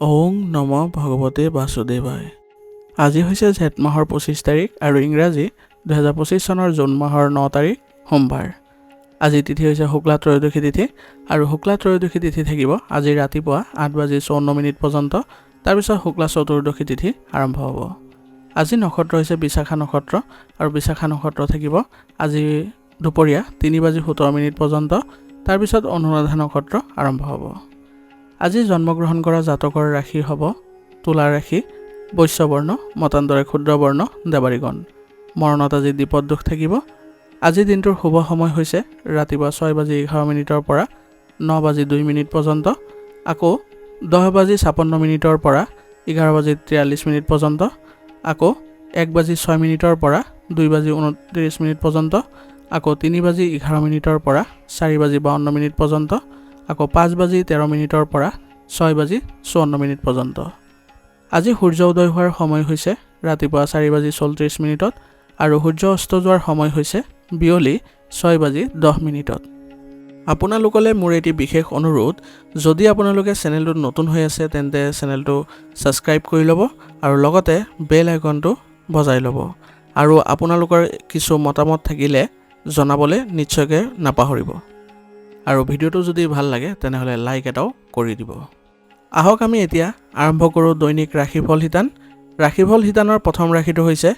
ওং নম ভগৱতে বাসুদেৱায়। আজি হৈছে জেঠ মাহৰ 25 তাৰিখ আৰু ইংৰাজী 2025 চনৰ জুন মাহৰ 9 তাৰিখ সোমবাৰ। আজি তিথি হৈছে শুক্লা ত্ৰয়োদশী তিথি আৰু শুক্লা ত্ৰয়োদশী তিথি থাকিব আজি ৰাতিপুৱা 8:54 পৰ্যন্ত। তাৰপিছত শুক্লা চতুৰ্দশী তিথি আৰম্ভ হ'ব। আজি নক্ষত্ৰ হৈছে বিশাখা নক্ষত্ৰ আৰু বিশাখা নক্ষত্ৰ থাকিব আজি দুপৰীয়া 3:17 পৰ্যন্ত। তাৰপিছত অনুৰাধা নক্ষত্ৰ আৰম্ভ হ'ব। আজি জন্মগ্ৰহণ কৰা জাতকৰ ৰাশি হ'ব তুলা ৰাশি, বৈশ্যবৰ্ণ, মতান্তৰে ক্ষুদ্ৰবৰ্ণ, দেৱাৰীগণ। মৰণত আজি দ্বীপদ দুখ থাকিব। আজি দিনটোৰ শুভ সময় হৈছে ৰাতিপুৱা 6:11 পৰা 9:02 পৰ্যন্ত, আকৌ 10:56 পৰা 11:43 পৰ্যন্ত, আকৌ 1:06 পৰা 2:29 পৰ্যন্ত, আকৌ 3:11 পৰা 4:52 পৰ্যন্ত, আকৌ 5:13 পৰা 6:54 পৰ্যন্ত। আজি সূৰ্য উদয় হোৱাৰ সময় হৈছে ৰাতিপুৱা 4:34 আৰু সূৰ্য অস্ত যোৱাৰ সময় হৈছে বিয়লি 6:10। আপোনালোকলৈ মোৰ এটি বিশেষ অনুৰোধ, যদি আপোনালোকে চেনেলটোত নতুন হৈ আছে তেন্তে চেনেলটো ছাবস্ক্ৰাইব কৰি ল'ব আৰু লগতে বেল আইকনটো বজাই ল'ব আৰু আপোনালোকৰ কিছু মতামত থাকিলে জনাবলৈ নিশ্চয়কৈ নাপাহৰিব। আৰু ভিডিঅ'টো যদি ভাল লাগে তেনেহ'লে লাইক এটাও কৰি দিব। আহক আমি এতিয়া আৰম্ভ কৰোঁ দৈনিক ৰাশিফল শিতান। ৰাশিফল শিতানৰ প্ৰথম ৰাশিটো হৈছে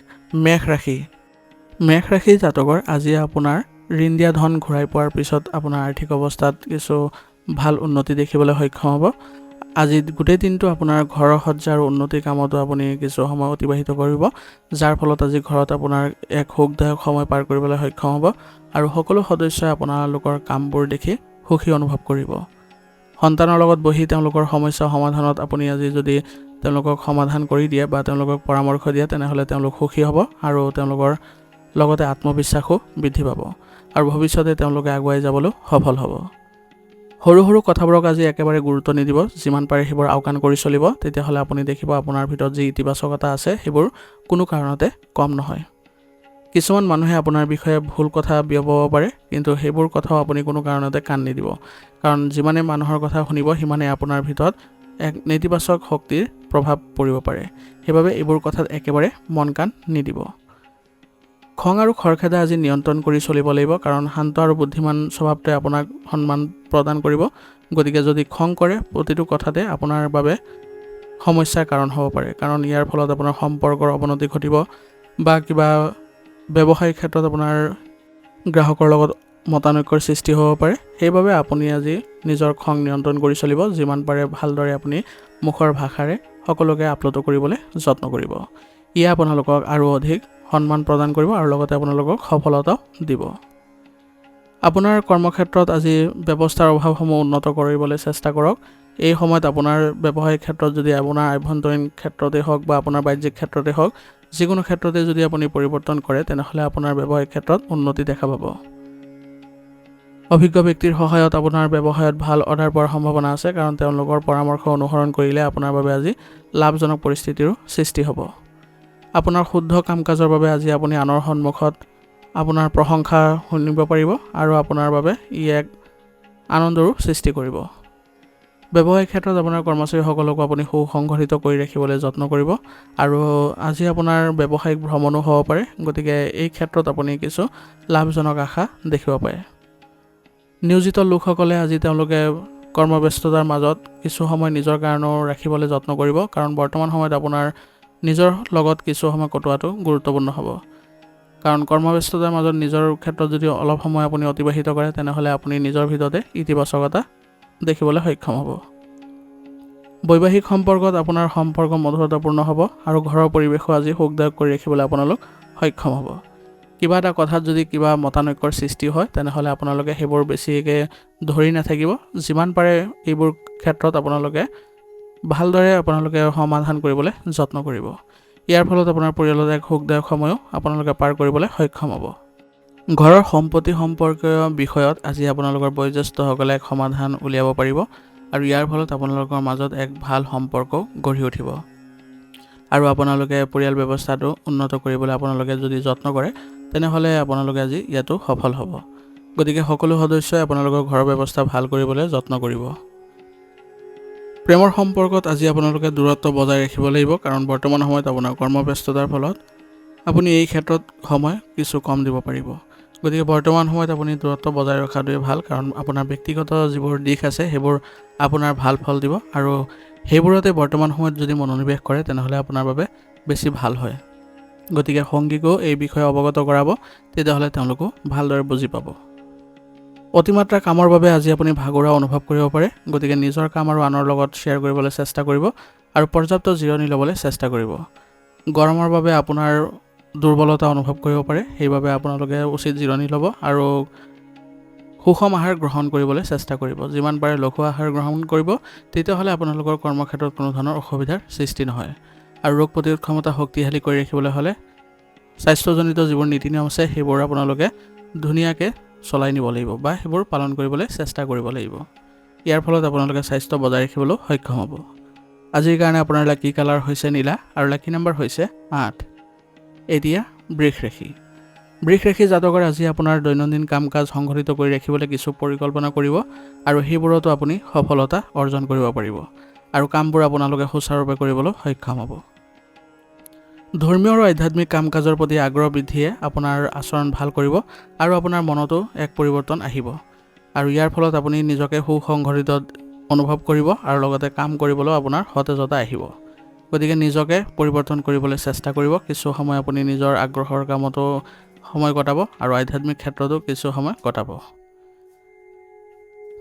মেষ ৰাশি। মেষ ৰাশি জাতকৰ আজি আপোনাৰ ঋণ দিয়া ধন ঘূৰাই পোৱাৰ পিছত আপোনাৰ আৰ্থিক অৱস্থাত কিছু ভাল উন্নতি দেখিবলৈ সক্ষম হ'ব। আজি গোটেই দিনটো আপোনাৰ ঘৰৰ সজ্জা আৰু উন্নতিৰ কামতো আপুনি কিছু সময় অতিবাহিত কৰিব, যাৰ ফলত আজি ঘৰত আপোনাৰ এক সুখদায়ক সময় পাৰ কৰিবলৈ সক্ষম হ'ব আৰু সকলো সদস্যই আপোনালোকৰ কামবোৰ দেখি সুখী অনুভৱ কৰিব। সন্তানৰ লগত বহি তেওঁলোকৰ সমস্যা সমাধানত আপুনি আজি যদি তেওঁলোকক সমাধান কৰি দিয়ে বা তেওঁলোকক পৰামৰ্শ দিয়ে তেনেহ'লে তেওঁলোক সুখী হ'ব আৰু তেওঁলোকৰ লগতে আত্মবিশ্বাসো বৃদ্ধি পাব আৰু ভৱিষ্যতে তেওঁলোকে আগুৱাই যাবলৈ সফল হ'ব। সৰু সৰু কথাবোৰক আজি একেবাৰে গুৰুত্ব নিদিব, যিমান পাৰে সেইবোৰ আওকাণ কৰি চলিব, তেতিয়াহ'লে আপুনি দেখিব আপোনাৰ ভিতৰত যি ইতিবাচকতা আছে সেইবোৰ কোনো কাৰণতে কম নহয়। কিছুমান মানুহে আপোনাৰ বিষয়ে ভুল কথা বিয়পাব পাৰে, কিন্তু সেইবোৰ কথাও আপুনি কোনো কাৰণতে কাণ নিদিব, কাৰণ যিমানে মানুহৰ কথা শুনিব সিমানে আপোনাৰ ভিতৰত এক নেতিবাচক শক্তিৰ প্ৰভাৱ পৰিব পাৰে। সেইবাবে এইবোৰ কথাত একেবাৰে মন কাণ নিদিব। খং আৰু খৰখেদা আজি নিয়ন্ত্ৰণ কৰি চলিব লাগিব, কাৰণ শান্ত আৰু বুদ্ধিমান স্বভাৱটোৱে আপোনাক সন্মান প্ৰদান কৰিব। গতিকে যদি খং কৰে প্ৰতিটো কথাতে আপোনাৰ বাবে সমস্যাৰ কাৰণ হ'ব পাৰে, কাৰণ ইয়াৰ ফলত আপোনাৰ সম্পৰ্কৰ অৱনতি ঘটিব বা কিবা ব্যৱসায়িক ক্ষেত্ৰত আপোনাৰ গ্ৰাহকৰ লগত মতানৈক্যৰ সৃষ্টি হ'ব পাৰে। সেইবাবে আপুনি আজি নিজৰ খং নিয়ন্ত্ৰণ কৰি চলিব। যিমান পাৰে ভালদৰে আপুনি মুখৰ ভাষাৰে সকলোকে আপ্লুত কৰিবলৈ যত্ন কৰিব। ইয়ে আপোনালোকক আৰু অধিক সন্মান প্ৰদান কৰিব আৰু লগতে আপোনালোকক সফলতাও দিব। আপোনাৰ কৰ্মক্ষেত্ৰত আজি ব্যৱস্থাৰ অভাৱসমূহ উন্নত কৰিবলৈ চেষ্টা কৰক। এই সময়ত আপোনাৰ ব্যৱসায়িক ক্ষেত্ৰত যদি আপোনাৰ আভ্যন্তৰীণ ক্ষেত্ৰতে হওক বা আপোনাৰ বাহ্যিক ক্ষেত্ৰতে হওক, যিকোনো ক্ষেত্ৰতে যদি আপুনি পৰিৱৰ্তন কৰে তেনেহ'লে আপোনাৰ ব্যৱসায়িক ক্ষেত্ৰত উন্নতি দেখা পাব। অভিজ্ঞ ব্যক্তিৰ সহায়ত আপোনাৰ ব্যৱসায়ত ভাল অৰ্ডাৰ পোৱাৰ সম্ভাৱনা আছে, কাৰণ তেওঁলোকৰ পৰামৰ্শ অনুসৰণ কৰিলে আপোনাৰ বাবে আজি লাভজনক পৰিস্থিতিৰো সৃষ্টি হ'ব। আপোনাৰ শুদ্ধ কাম কাজৰ বাবে আজি আপুনি আনৰ সন্মুখত আপোনাৰ প্ৰশংসা শুনিব পাৰিব আৰু আপোনাৰ বাবে ই এক আনন্দৰো সৃষ্টি কৰিব। ব্যৱসায়িক ক্ষেত্ৰত আপোনাৰ কৰ্মচাৰীসকলকো আপুনি সুসংগঠিত কৰি ৰাখিবলৈ যত্ন কৰিব আৰু আজি আপোনাৰ ব্যৱসায়িক ভ্ৰমণো হ'ব পাৰে। গতিকে এই ক্ষেত্ৰত আপুনি কিছু লাভজনক আশা দেখিব পাৰে। নিয়োজিত লোকসকলে আজি তেওঁলোকে কৰ্মব্যস্ততাৰ মাজত কিছু সময় নিজৰ কাৰণেও ৰাখিবলৈ যত্ন কৰিব, কাৰণ বৰ্তমান সময়ত আপোনাৰ নিজৰ লগত কিছু সময় কটোৱাটো গুৰুত্বপূৰ্ণ হ'ব। কাৰণ কৰ্মব্যস্ততাৰ মাজত নিজৰ ক্ষেত্ৰত যদি অলপ সময় আপুনি অতিবাহিত কৰে তেনেহ'লে আপুনি নিজৰ ভিতৰতে ইতিবাচকতা দেখিবলৈ সক্ষম হ'ব। বৈবাহিক সম্পৰ্কত আপোনাৰ সম্পৰ্ক মধুৰতাপূৰ্ণ হ'ব আৰু ঘৰৰ পৰিৱেশো আজি সুখদায়ক কৰি ৰাখিবলৈ আপোনালোক সক্ষম হ'ব। কিবা এটা কথাত যদি কিবা মতানৈক্যৰ সৃষ্টি হয় তেনেহ'লে আপোনালোকে সেইবোৰ বেছিকৈ ধৰি নাথাকিব। যিমান পাৰে এইবোৰ ক্ষেত্ৰত আপোনালোকে ভালদৰে সমাধান কৰিবলৈ যত্ন কৰিব। ইয়াৰ ফলত আপোনাৰ পৰিয়ালত এক সুখদায়ক সময়ো আপোনালোকে পাৰ কৰিবলৈ সক্ষম হ'ব। ঘৰৰ সম্পত্তি সম্পৰ্কীয় বিষয়ত আজি আপোনালোকৰ বয়োজ্যেষ্ঠসকলে এক সমাধান উলিয়াব পাৰিব আৰু ইয়াৰ ফলত আপোনালোকৰ মাজত এক ভাল সম্পৰ্ক গঢ়ি উঠিব। আৰু আপোনালোকে পৰিয়াল ব্যৱস্থাটো উন্নত কৰিবলৈ আপোনালোকে যদি যত্ন কৰে তেনেহ'লে আপোনালোকে আজি ইয়াতো সফল হ'ব। গতিকে সকলো সদস্যই আপোনালোকৰ ঘৰৰ ব্যৱস্থা ভাল কৰিবলৈ যত্ন কৰিব। প্ৰেমৰ সম্পৰ্কত আজি আপোনালোকে দূৰত্ব বজাই ৰাখিব লাগিব, কাৰণ বৰ্তমান সময়ত আপোনাৰ কৰ্মব্যস্ততাৰ ফলত আপুনি এই ক্ষেত্ৰত সময় কিছু কম দিব পাৰিব। গতিকে বৰ্তমান সময়ত আপুনি দূৰত্ব বজাই ৰখাটোৱে ভাল, কাৰণ আপোনাৰ ব্যক্তিগত যিবোৰ দিশ আছে সেইবোৰ আপোনাৰ ভাল ফল দিব, আৰু সেইবোৰতে বৰ্তমান সময়ত যদি মনোনিৱেশ কৰে তেনেহ'লে আপোনাৰ বাবে বেছি ভাল হয়। গতিকে সংগীকো এই বিষয়ে অৱগত কৰাব, তেতিয়াহ'লে তেওঁলোকো ভালদৰে বুজি পাব। অতিমাত্ৰা কামৰ বাবে আজি আপুনি ভাগৰুৱা অনুভৱ কৰিব পাৰে, গতিকে নিজৰ কাম আৰু আনৰ লগত শ্বেয়াৰ কৰিবলৈ চেষ্টা কৰিব আৰু পৰ্যাপ্ত জিৰণি ল'বলৈ চেষ্টা কৰিব। গৰমৰ বাবে আপোনাৰ দুৰ্বলতা অনুভৱ কৰিব পাৰে, সেইবাবে আপোনালোকে উচিত জিৰণি ল'ব আৰু সুষম আহাৰ গ্ৰহণ কৰিবলৈ চেষ্টা কৰিব। যিমান পাৰে লঘু আহাৰ গ্ৰহণ কৰিব, তেতিয়াহ'লে আপোনালোকৰ কৰ্মক্ষেত্ৰত কোনো ধৰণৰ অসুবিধাৰ সৃষ্টি নহয়। আৰু ৰোগ প্ৰতিৰোধ ক্ষমতা শক্তিশালী কৰি ৰাখিবলৈ হ'লে স্বাস্থ্যজনিত যিবোৰ নীতি নিয়ম আছে সেইবোৰ আপোনালোকে ধুনীয়াকৈ চলাই নিব লাগিব বা সেইবোৰ পালন কৰিবলৈ চেষ্টা কৰিব লাগিব। ইয়াৰ ফলত আপোনালোকে স্বাস্থ্য বজাই ৰাখিবলৈ সক্ষম হ'ব। আজিৰ কাৰণে আপোনাৰ লাকি কালাৰ হৈছে নীলা আৰু লাকি নম্বৰ হৈছে 8। এতিয়া বৃষ ৰাশি। বৃষ ৰাশি জাতকৰ আজি আপোনাৰ দৈনন্দিন কাম কাজ সংঘটিত কৰি ৰাখিবলৈ কিছু পৰিকল্পনা কৰিব আৰু সেইবোৰতো আপুনি সফলতা অৰ্জন কৰিব পাৰিব আৰু কামবোৰ আপোনালোকে সুচাৰুৰূপে কৰিবলৈ সক্ষম হ'ব। ধৰ্মীয় আৰু আধ্যাত্মিক কাম কাজৰ প্ৰতি আগ্ৰহ বৃদ্ধিয়ে আপোনাৰ আচৰণ ভাল কৰিব আৰু আপোনাৰ মনতো এক পৰিৱৰ্তন আহিব, আৰু ইয়াৰ ফলত আপুনি নিজকে সুসংগঠিত অনুভৱ কৰিব আৰু লগতে কাম কৰিবলৈও আপোনাৰ সতেজতা আহিব। গতিকে নিজকে পৰিৱৰ্তন কৰিবলৈ চেষ্টা কৰিব। কিছু সময় আপুনি নিজৰ আগ্ৰহৰ কামতো সময় কটাব আৰু আধ্যাত্মিক ক্ষেত্ৰতো কিছু সময় কটাব।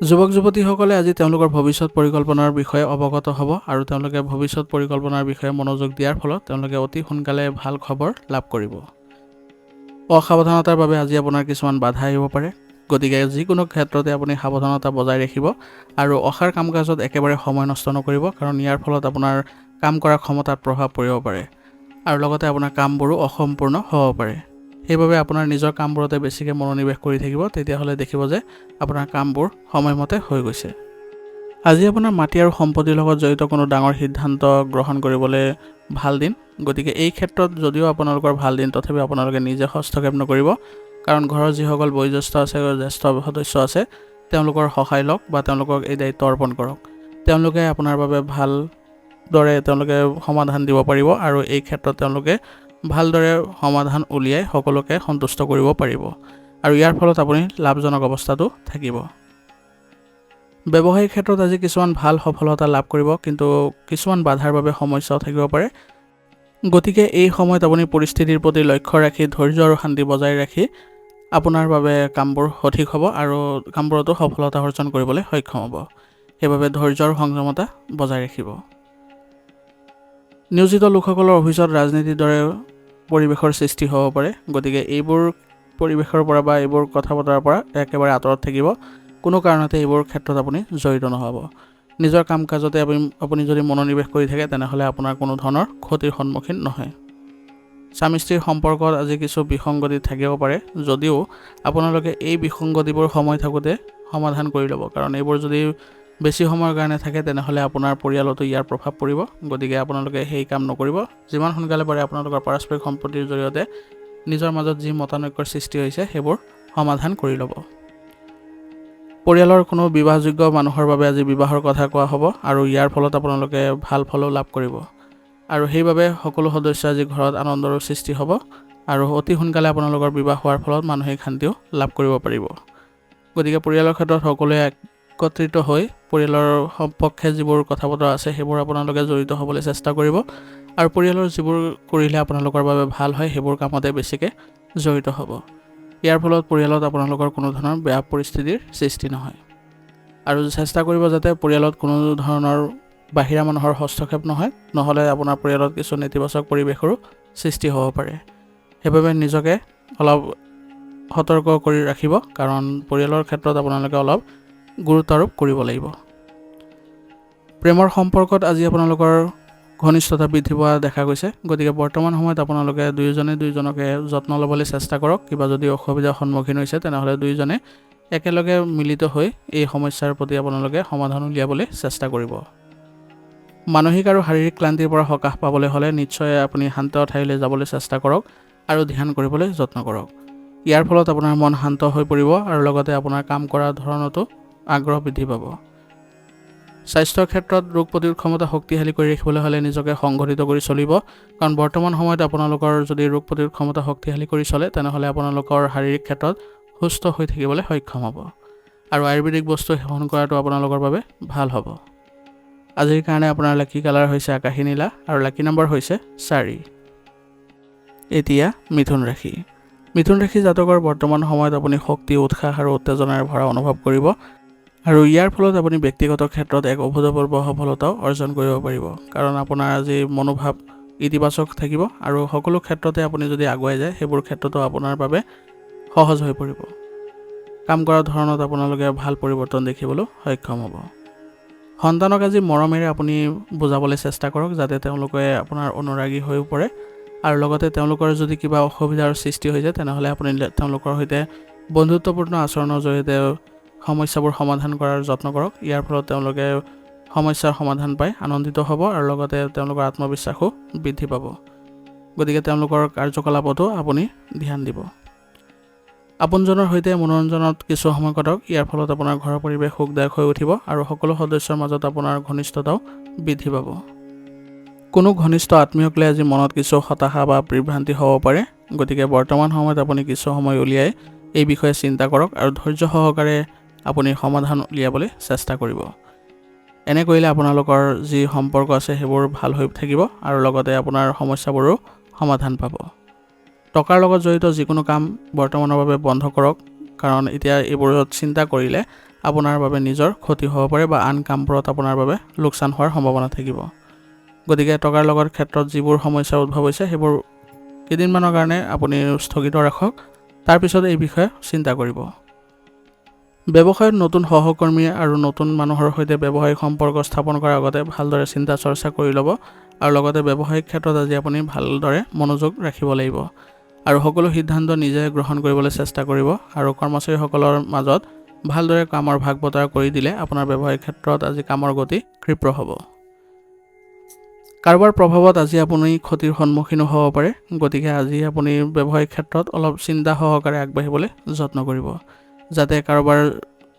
যুৱক যুৱতীসকলে আজি তেওঁলোকৰ ভৱিষ্যত পৰিকল্পনাৰ বিষয়ে অৱগত হ'ব আৰু তেওঁলোকে ভৱিষ্যত পৰিকল্পনাৰ বিষয়ে মনোযোগ দিয়াৰ ফলত তেওঁলোকে অতি সোনকালে ভাল খবৰ লাভ কৰিব। অসাৱধানতাৰ বাবে আজি আপোনাৰ কিছুমান বাধা আহিব পাৰে, গতিকে যিকোনো ক্ষেত্ৰতে আপুনি সাৱধানতা বজাই ৰাখিব আৰু অসাৰ কাম কাজত একেবাৰে সময় নষ্ট নকৰিব, কাৰণ ইয়াৰ ফলত আপোনাৰ কাম কৰাৰ ক্ষমতাত প্ৰভাৱ পৰিব পাৰে আৰু লগতে আপোনাৰ কামবোৰো অসম্পূৰ্ণ হ'ব পাৰে। সেইবাবে আপোনাৰ নিজৰ কামবোৰতে বেছিকৈ মনোনিৱেশ কৰি থাকিব, তেতিয়াহ'লে দেখিব যে আপোনাৰ কামবোৰ সময়মতে হৈ গৈছে। আজি আপোনাৰ মাটি আৰু সম্পত্তিৰ লগত জড়িত কোনো ডাঙৰ সিদ্ধান্ত গ্ৰহণ কৰিবলৈ ভাল দিন। গতিকে এই ক্ষেত্ৰত যদিও আপোনালোকৰ ভাল দিন, তথাপি আপোনালোকে নিজে হস্তক্ষেপ নকৰিব, কাৰণ ঘৰৰ যিসকল বয়োজ্যেষ্ঠ আছে, জ্যেষ্ঠ সদস্য আছে, তেওঁলোকৰ সহায় লওক বা তেওঁলোকক এই দায়িত্ব অৰ্পণ কৰক। তেওঁলোকে আপোনাৰ বাবে ভালদৰে তেওঁলোকে সমাধান দিব পাৰিব আৰু এই ক্ষেত্ৰত তেওঁলোকে ভালদৰে সমাধান উলিয়াই সকলোকে সন্তুষ্ট কৰিব পাৰিব আৰু ইয়াৰ ফলত আপুনি লাভজনক অৱস্থাতো থাকিব। ব্যৱসায়িক ক্ষেত্ৰত আজি কিছুমান ভাল সফলতা লাভ কৰিব, কিন্তু কিছুমান বাধাৰ বাবে সমস্যাও থাকিব পাৰে। গতিকে এই সময়ত আপুনি পৰিস্থিতিৰ প্ৰতি লক্ষ্য ৰাখি ধৈৰ্য আৰু শান্তি বজাই ৰাখি আপোনাৰ বাবে কামবোৰ সঠিক হ'ব আৰু কামবোৰতো সফলতা অৰ্জন কৰিবলৈ সক্ষম হ'ব। সেইবাবে ধৈৰ্য আৰু সংযমতা বজাই ৰাখিব। নিয়োজিত লোকসকলৰ অফিচত ৰাজনীতিৰ দৰে পৰিৱেশৰ সৃষ্টি হ'ব পাৰে, গতিকে এইবোৰ পৰিৱেশৰ পৰা বা এইবোৰ কথা বতৰাৰ পৰা একেবাৰে আঁতৰত থাকিব। কোনো কাৰণতে এইবোৰ ক্ষেত্ৰত আপুনি জড়িত নহ'ব। নিজৰ কাম কাজতে আপুনি যদি মনোনিৱেশ কৰি থাকে, তেনেহ'লে আপোনাৰ কোনো ধৰণৰ ক্ষতিৰ সন্মুখীন নহয়। স্বামী স্ত্ৰীৰ সম্পৰ্কত আজি কিছু বিসংগতি থাকিব পাৰে, যদিও আপোনালোকে এই বিসংগতিবোৰ সময় থাকোঁতে সমাধান কৰি ল'ব, কাৰণ এইবোৰ যদি বেছি সময়ৰ কাৰণে থাকে তেনেহ'লে আপোনাৰ পৰিয়ালতো ইয়াৰ প্ৰভাৱ পৰিব। গতিকে আপোনালোকে সেই কাম নকৰিব। যিমান সোনকালে পাৰে আপোনালোকৰ পাৰস্পৰিক সম্পত্তিৰ জৰিয়তে নিজৰ মাজত যি মতানৈক্যৰ সৃষ্টি হৈছে সেইবোৰ সমাধান কৰি ল'ব। পৰিয়ালৰ কোনো বিবাহযোগ্য মানুহৰ বাবে আজি বিবাহৰ কথা কোৱা হ'ব আৰু ইয়াৰ ফলত আপোনালোকে ভাল ফলো লাভ কৰিব আৰু সেইবাবে সকলো সদস্য আজি ঘৰত আনন্দৰো সৃষ্টি হ'ব আৰু অতি সোনকালে আপোনালোকৰ বিবাহ হোৱাৰ ফলত মানসিক শান্তিও লাভ কৰিব পাৰিব। গতিকে পৰিয়ালৰ ক্ষেত্ৰত সকলোৱে একত্ৰিত হৈ পৰিয়ালৰ সপক্ষে যিবোৰ কথা বতৰা আছে সেইবোৰ আপোনালোকে জড়িত হ'বলৈ চেষ্টা কৰিব আৰু পৰিয়ালৰ যিবোৰ কৰিলে আপোনালোকৰ বাবে ভাল হয় সেইবোৰ কামতে বেছিকৈ জড়িত হ'ব। ইয়াৰ ফলত পৰিয়ালত আপোনালোকৰ কোনো ধৰণৰ বেয়া পৰিস্থিতিৰ সৃষ্টি নহয় আৰু চেষ্টা কৰিব যাতে পৰিয়ালত কোনো ধৰণৰ বাহিৰা মানুহৰ হস্তক্ষেপ নহয়, নহ'লে আপোনাৰ পৰিয়ালত কিছু নেতিবাচক পৰিৱেশৰো সৃষ্টি হ'ব পাৰে। সেইবাবে নিজকে অলপ সতৰ্ক কৰি ৰাখিব, কাৰণ পৰিয়ালৰ ক্ষেত্ৰত আপোনালোকে অলপ গুৰুত্ব আৰোপ কৰিব লাগিব। প্ৰেমৰ সম্পৰ্কত আজি আপোনালোকৰ ঘনিষ্ঠতা বৃদ্ধি পোৱা দেখা গৈছে, গতিকে বৰ্তমান সময়ত আপোনালোকে দুয়োজনে দুয়োজনকে যত্ন ল'বলৈ চেষ্টা কৰক। কিবা যদি অসুবিধাৰ সন্মুখীন হৈছে তেনেহ'লে দুয়োজনে একেলগে মিলিত হৈ এই সমস্যাৰ প্ৰতি আপোনালোকে সমাধান উলিয়াবলৈ চেষ্টা কৰিব। মানসিক আৰু শাৰীৰিক ক্লান্তিৰ পৰা সকাহ পাবলৈ হ'লে নিশ্চয় আপুনি শান্ত ঠাইলৈ যাবলৈ চেষ্টা কৰক আৰু ধ্যান কৰিবলৈ যত্ন কৰক। ইয়াৰ ফলত আপোনাৰ মন শান্ত হৈ পৰিব আৰু লগতে আপোনাৰ কাম কৰাৰ ধৰণতো আগ্ৰহ বৃদ্ধি পাব। স্বাস্থ্যৰ ক্ষেত্ৰত ৰোগ প্ৰতিৰোধ ক্ষমতা শক্তিশালী কৰি ৰাখিবলৈ হ'লে নিজকে সংগঠিত কৰি চলিব, কাৰণ বৰ্তমান সময়ত আপোনালোকৰ যদি ৰোগ প্ৰতিৰোধ ক্ষমতা শক্তিশালী কৰি চলে তেনেহ'লে আপোনালোকৰ শাৰীৰিক ক্ষেত্ৰত সুস্থ হৈ থাকিবলৈ সক্ষম হ'ব আৰু আয়ুৰ্বেদিক বস্তু সেৱন কৰাটো আপোনালোকৰ বাবে ভাল হ'ব। আজিৰ কাৰণে আপোনাৰ লাকি কালাৰ হৈছে আকাশী নীলা আৰু লাকি নম্বৰ হৈছে 4। এতিয়া মিথুন ৰাশি। মিথুন ৰাশি জাতকৰ বৰ্তমান সময়ত আপুনি শক্তি, উৎসাহ আৰু উত্তেজনাৰে ভৰা অনুভৱ কৰিব আৰু ইয়াৰ ফলত আপুনি ব্যক্তিগত ক্ষেত্ৰত এক অভূতপূৰ্ব সফলতাও অৰ্জন কৰিব পাৰিব, কাৰণ আপোনাৰ আজি মনোভাৱ ইতিবাচক থাকিব আৰু সকলো ক্ষেত্ৰতে আপুনি যদি আগুৱাই যায় সেইবোৰ ক্ষেত্ৰতো আপোনাৰ বাবে সহজ হৈ পৰিব। কাম কৰাৰ ধৰণত আপোনালোকে ভাল পৰিৱৰ্তন দেখিবলৈ সক্ষম হ'ব। সন্তানক আজি মৰমেৰে আপুনি বুজাবলৈ চেষ্টা কৰক যাতে তেওঁলোকে আপোনাৰ অনুৰাগী হৈ পৰে আৰু লগতে তেওঁলোকৰ যদি কিবা অসুবিধাৰ সৃষ্টি হৈ যায় তেনেহ'লে আপুনি তেওঁলোকৰ সৈতে বন্ধুত্বপূৰ্ণ আচৰণৰ জৰিয়তে সমস্যাবোৰ সমাধান কৰাৰ যত্ন কৰক। ইয়াৰ ফলত তেওঁলোকে সমস্যাৰ সমাধান পাই আনন্দিত হ'ব আৰু লগতে তেওঁলোকৰ আত্মবিশ্বাসো বৃদ্ধি পাব। গতিকে তেওঁলোকৰ কাৰ্যকলাপতো আপুনি ধ্যান দিব। আপোনজনৰ সৈতে মনোৰঞ্জনত কিছু সময় কটাওক। ইয়াৰ ফলত আপোনাৰ ঘৰৰ পৰিৱেশ সুখদায়ক হৈ উঠিব আৰু সকলো সদস্যৰ মাজত আপোনাৰ ঘনিষ্ঠতাও বৃদ্ধি পাব। কোনো ঘনিষ্ঠ আত্মীয়ক লৈ আজি মনত কিছু হতাশা বা বিভ্ৰান্তি হ'ব পাৰে, গতিকে বৰ্তমান সময়ত আপুনি কিছু সময় উলিয়াই এই বিষয়ে চিন্তা কৰক আৰু ধৈৰ্য সহকাৰে আপুনি সমাধান উলিয়াবলৈ চেষ্টা কৰিব। এনে কৰিলে আপোনালোকৰ যি সম্পৰ্ক আছে সেইবোৰ ভাল হৈ থাকিব আৰু লগতে আপোনাৰ সমস্যাবোৰো সমাধান পাব। টকাৰ লগত জড়িত যিকোনো কাম বৰ্তমানৰ বাবে বন্ধ কৰক, কাৰণ এতিয়া এইবোৰত চিন্তা কৰিলে আপোনাৰ বাবে নিজৰ ক্ষতি হ'ব পাৰে বা আন কামবোৰত আপোনাৰ বাবে লোকচান হোৱাৰ সম্ভাৱনা থাকিব। গতিকে টকাৰ লগত ক্ষেত্ৰত যিবোৰ সমস্যাৰ উদ্ভৱ হৈছে সেইবোৰ কেইদিনমানৰ কাৰণে আপুনি স্থগিত ৰাখক, তাৰপিছত এই বিষয়ে চিন্তা কৰিব। ব্যৱসায়ত নতুন সহকৰ্মী আৰু নতুন মানুহৰ সৈতে ব্যৱসায়িক সম্পৰ্ক স্থাপন কৰাৰ আগতে ভালদৰে চিন্তা চৰ্চা কৰি ল'ব আৰু লগতে ব্যৱসায়িক ক্ষেত্ৰত আজি আপুনি ভালদৰে মনোযোগ ৰাখিব লাগিব আৰু সকলো সিদ্ধান্ত নিজে গ্ৰহণ কৰিবলৈ চেষ্টা কৰিব আৰু কৰ্মচাৰীসকলৰ মাজত ভালদৰে কামৰ ভাগ বতৰা কৰি দিলে আপোনাৰ ব্যৱসায়িক ক্ষেত্ৰত আজি কামৰ গতি ক্ষীপ্ৰ হ'ব। কাৰোবাৰ প্ৰভাৱত আজি আপুনি ক্ষতিৰ সন্মুখীনো হ'ব পাৰে, গতিকে আজি আপুনি ব্যৱসায়িক ক্ষেত্ৰত অলপ চিন্তা সহকাৰে আগবাঢ়িবলৈ যত্ন কৰিব যাতে কাৰোবাৰ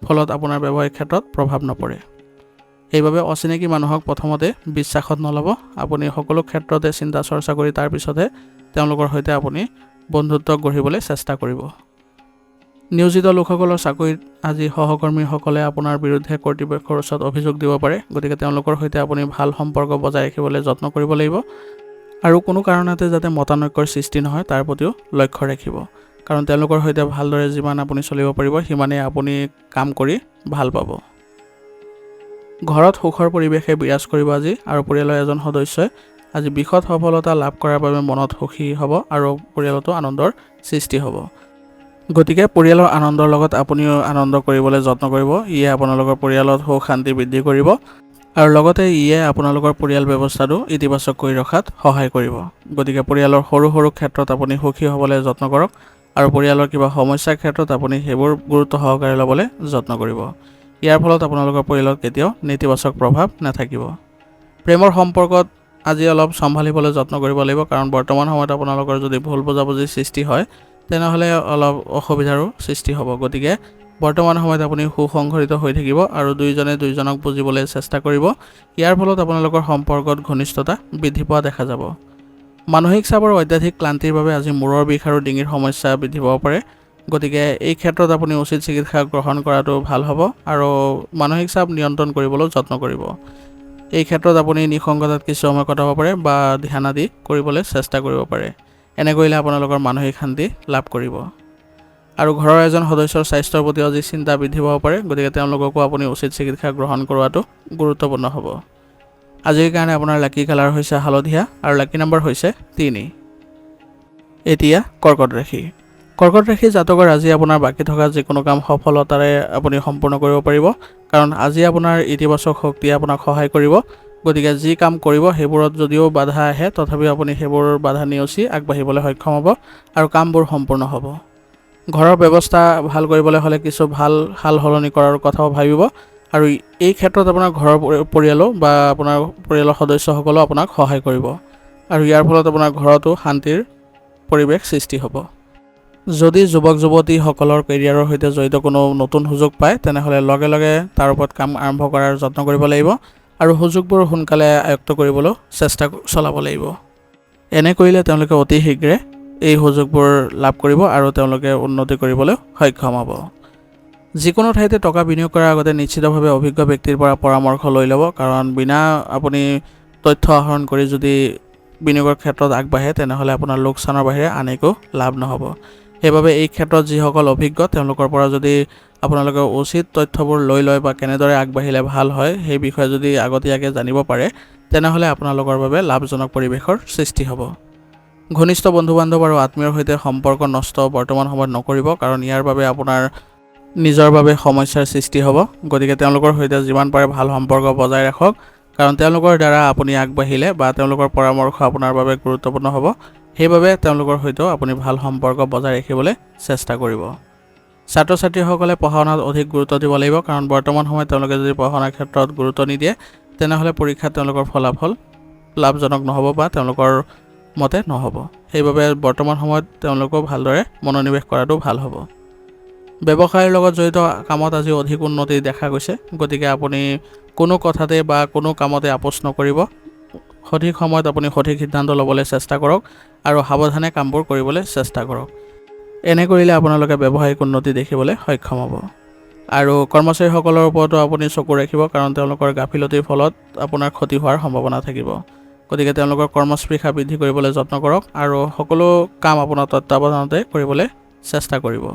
ফলত আপোনাৰ ব্যৱসায়িক ক্ষেত্ৰত প্ৰভাৱ নপৰে। সেইবাবে অচিনাকি মানুহক প্ৰথমতে বিশ্বাসত নল'ব। আপুনি সকলো ক্ষেত্ৰতে চিন্তা চৰ্চা কৰি তাৰপিছতহে তেওঁলোকৰ সৈতে আপুনি বন্ধুত্ব গঢ়িবলৈ চেষ্টা কৰিব। নিয়োজিত লোকসকলৰ চাকৰিত আজি সহকৰ্মীসকলে আপোনাৰ বিৰুদ্ধে কৰ্তৃপক্ষৰ ওচৰত অভিযোগ দিব পাৰে, গতিকে তেওঁলোকৰ সৈতে আপুনি ভাল সম্পৰ্ক বজাই ৰাখিবলৈ যত্ন কৰিব লাগিব আৰু কোনো কাৰণতে যাতে মতানৈক্যৰ সৃষ্টি নহয় তাৰ প্ৰতিও লক্ষ্য ৰাখিব, কাৰণ তেওঁলোকৰ সৈতে ভালদৰে যিমান আপুনি চলিব পাৰিব সিমানেই আপুনি কাম কৰি ভাল পাব। ঘৰত সুখৰ পৰিৱেশে বিৰাজ কৰিব আজি আৰু পৰিয়ালৰ এজন সদস্যই আজি বিশদ সফলতা লাভ কৰাৰ বাবে মনত সুখী হ'ব আৰু পৰিয়ালতো আনন্দৰ সৃষ্টি হ'ব। গতিকে পৰিয়ালৰ আনন্দৰ লগত আপুনিও আনন্দ কৰিবলৈ যত্ন কৰিব। ইয়ে আপোনালোকৰ পৰিয়ালত সুখ শান্তি বৃদ্ধি কৰিব আৰু লগতে ইয়ে আপোনালোকৰ পৰিয়াল ব্যৱস্থাটো ইতিবাচক কৰি ৰখাত সহায় কৰিব। গতিকে পৰিয়ালৰ সৰু সৰু ক্ষেত্ৰত আপুনি সুখী হ'বলৈ যত্ন কৰক আৰু পৰিয়ালৰ কিবা সমস্যাৰ ক্ষেত্ৰত আপুনি সেইবোৰ গুৰুত্ব সহকাৰে ল'বলৈ যত্ন কৰিব। ইয়াৰ ফলত আপোনালোকৰ পৰিয়ালত কেতিয়াও নেতিবাচক প্ৰভাৱ নাথাকিব। প্ৰেমৰ সম্পৰ্কত আজি অলপ চম্ভালিবলৈ যত্ন কৰিব লাগিব, কাৰণ বৰ্তমান সময়ত আপোনালোকৰ যদি ভুল বুজাবুজিৰ সৃষ্টি হয় তেনেহ'লে অলপ অসুবিধাৰো সৃষ্টি হ'ব। গতিকে বৰ্তমান সময়ত আপুনি সুসংগঠিত হৈ থাকিব আৰু দুইজনে দুইজনক বুজিবলৈ চেষ্টা কৰিব। ইয়াৰ ফলত আপোনালোকৰ সম্পৰ্কত ঘনিষ্ঠতা বৃদ্ধি পোৱা দেখা যাব। মানসিক চাপ আৰু অত্যাধিক ক্লান্তিৰ বাবে আজি মূৰৰ বিষ আৰু ডিঙিৰ সমস্যা বৃদ্ধি পাব পাৰে, গতিকে এই ক্ষেত্ৰত আপুনি উচিত চিকিৎসা গ্ৰহণ কৰাটো ভাল হ'ব আৰু মানসিক চাপ নিয়ন্ত্ৰণ কৰিবলৈ যত্ন কৰিব। এই ক্ষেত্ৰত আপুনি নিসংগতাত কিছু সময় কটাব পাৰে বা ধ্যান আদি কৰিবলৈ চেষ্টা কৰিব পাৰে। এনে কৰিলে আপোনালোকৰ মানসিক শান্তি লাভ কৰিব আৰু ঘৰৰ এজন সদস্যৰ স্বাস্থ্যৰ প্ৰতি আজি চিন্তা বৃদ্ধি পাব পাৰে, গতিকে তেওঁলোককো আপুনি উচিত চিকিৎসা গ্ৰহণ কৰোৱাটো গুৰুত্বপূৰ্ণ হ'ব। আজিৰ কাৰণে আপোনাৰ লাকি কালাৰ হৈছে হালধীয়া আৰু লাকি নম্বৰ হৈছে 3। এতিয়া কৰ্কট ৰাশি। কৰ্কট ৰাশি জাতকৰ আজি আপোনাৰ বাকী থকা যিকোনো কাম সফলতাৰে আপুনি সম্পূৰ্ণ কৰিব পাৰিব, কাৰণ আজি আপোনাৰ ইতিবাচক শক্তিয়ে আপোনাক সহায় কৰিব। গতিকে যি কাম কৰিব সেইবোৰত যদিও বাধা আহে তথাপিও আপুনি সেইবোৰ বাধা নেওচি আগবাঢ়িবলৈ সক্ষম হ'ব আৰু কামবোৰ সম্পূৰ্ণ হ'ব। ঘৰৰ ব্যৱস্থা ভাল কৰিবলৈ হ'লে কিছু ভাল সাল সলনি কৰাৰ কথাও ভাবিব আৰু এই ক্ষেত্ৰত আপোনাৰ ঘৰৰ পৰিয়ালো বা আপোনাৰ পৰিয়ালৰ সদস্যসকলেও আপোনাক সহায় কৰিব আৰু ইয়াৰ ফলত আপোনাৰ ঘৰতো শান্তিৰ পৰিৱেশ সৃষ্টি হ'ব। যদি যুৱক যুৱতীসকলৰ কেৰিয়াৰৰ সৈতে জড়িত কোনো নতুন সুযোগ পায় তেনেহ'লে লগে লগে তাৰ ওপৰত কাম আৰম্ভ কৰাৰ যত্ন কৰিব লাগিব আৰু সুযোগবোৰ সোনকালে আয়ত্ত কৰিবলৈ চেষ্টা চলাব লাগিব। এনে কৰিলে তেওঁলোকে অতি শীঘ্ৰে এই সুযোগবোৰ লাভ কৰিব আৰু তেওঁলোকে উন্নতি কৰিবলৈ সক্ষম হ'ব। যিকোনো ঠাইতে টকা বিনিয়োগ কৰাৰ আগতে নিশ্চিতভাৱে অভিজ্ঞ ব্যক্তিৰ পৰা পৰামৰ্শ লৈ ল'ব, কাৰণ বিনা আপুনি তথ্য আহৰণ কৰি যদি বিনিয়োগৰ ক্ষেত্ৰত আগবাঢ়ে তেনেহ'লে আপোনাৰ লোকচানৰ বাহিৰে আন একো লাভ নহ'ব। সেইবাবে এই ক্ষেত্ৰত যিসকল অভিজ্ঞ তেওঁলোকৰ পৰা যদি আপোনালোকে উচিত তথ্যবোৰ লৈ লয় বা কেনেদৰে আগবাঢ়িলে ভাল হয় সেই বিষয়ে যদি আগতীয়াকৈ জানিব পাৰে তেনেহ'লে আপোনালোকৰ বাবে লাভজনক পৰিৱেশৰ সৃষ্টি হ'ব। ঘনিষ্ঠ বন্ধু বান্ধৱ আৰু আত্মীয়ৰ সৈতে সম্পৰ্ক নষ্ট বৰ্তমান সময়ত নকৰিব, কাৰণ ইয়াৰ বাবে আপোনাৰ নিজৰ বাবে সমস্যাৰ সৃষ্টি হ'ব। গতিকে তেওঁলোকৰ সৈতে যিমান পাৰে ভাল সম্পৰ্ক বজাই ৰাখক, কাৰণ তেওঁলোকৰ দ্বাৰা আপুনি আগবাঢ়িলে বা তেওঁলোকৰ পৰামৰ্শ আপোনাৰ বাবে গুৰুত্বপূৰ্ণ হ'ব। সেইবাবে তেওঁলোকৰ সৈতেও আপুনি ভাল সম্পৰ্ক বজাই ৰাখিবলৈ চেষ্টা কৰিব। ছাত্ৰ ছাত্ৰীসকলে পঢ়া শুনাত অধিক গুৰুত্ব দিব লাগিব, কাৰণ বৰ্তমান সময়ত তেওঁলোকে যদি পঢ়া শুনাৰ ক্ষেত্ৰত গুৰুত্ব নিদিয়ে তেনেহ'লে পৰীক্ষাত তেওঁলোকৰ ফলাফল লাভজনক নহ'ব বা তেওঁলোকৰ মতে নহ'ব। সেইবাবে বৰ্তমান সময়ত তেওঁলোকেও ভালদৰে মনোনিৱেশ কৰাটো ভাল হ'ব। ব্যৱসায়ৰ লগত জড়িত কামত আজি অধিক উন্নতি দেখা গৈছে, গতিকে আপুনি কোনো কথাতে বা কোনো কামতে আপোচ নকৰিব। সঠিক সময়ত আপুনি সঠিক সিদ্ধান্ত ল'বলৈ চেষ্টা কৰক আৰু সাৱধানে কামবোৰ কৰিবলৈ চেষ্টা কৰক। এনে কৰিলে আপোনালোকে ব্যৱসায়িক উন্নতি দেখিবলৈ সক্ষম হ'ব। আৰু কৰ্মচাৰীসকলৰ ওপৰতো আপুনি চকু ৰাখিব, কাৰণ তেওঁলোকৰ গাফিলতিৰ ফলত আপোনাৰ ক্ষতি হোৱাৰ সম্ভাৱনা থাকিব। গতিকে তেওঁলোকৰ কৰ্মস্পৃহা বৃদ্ধি কৰিবলৈ যত্ন কৰক আৰু সকলো কাম আপোনাৰ তত্ত্বাৱধানতে কৰিবলৈ চেষ্টা কৰিব।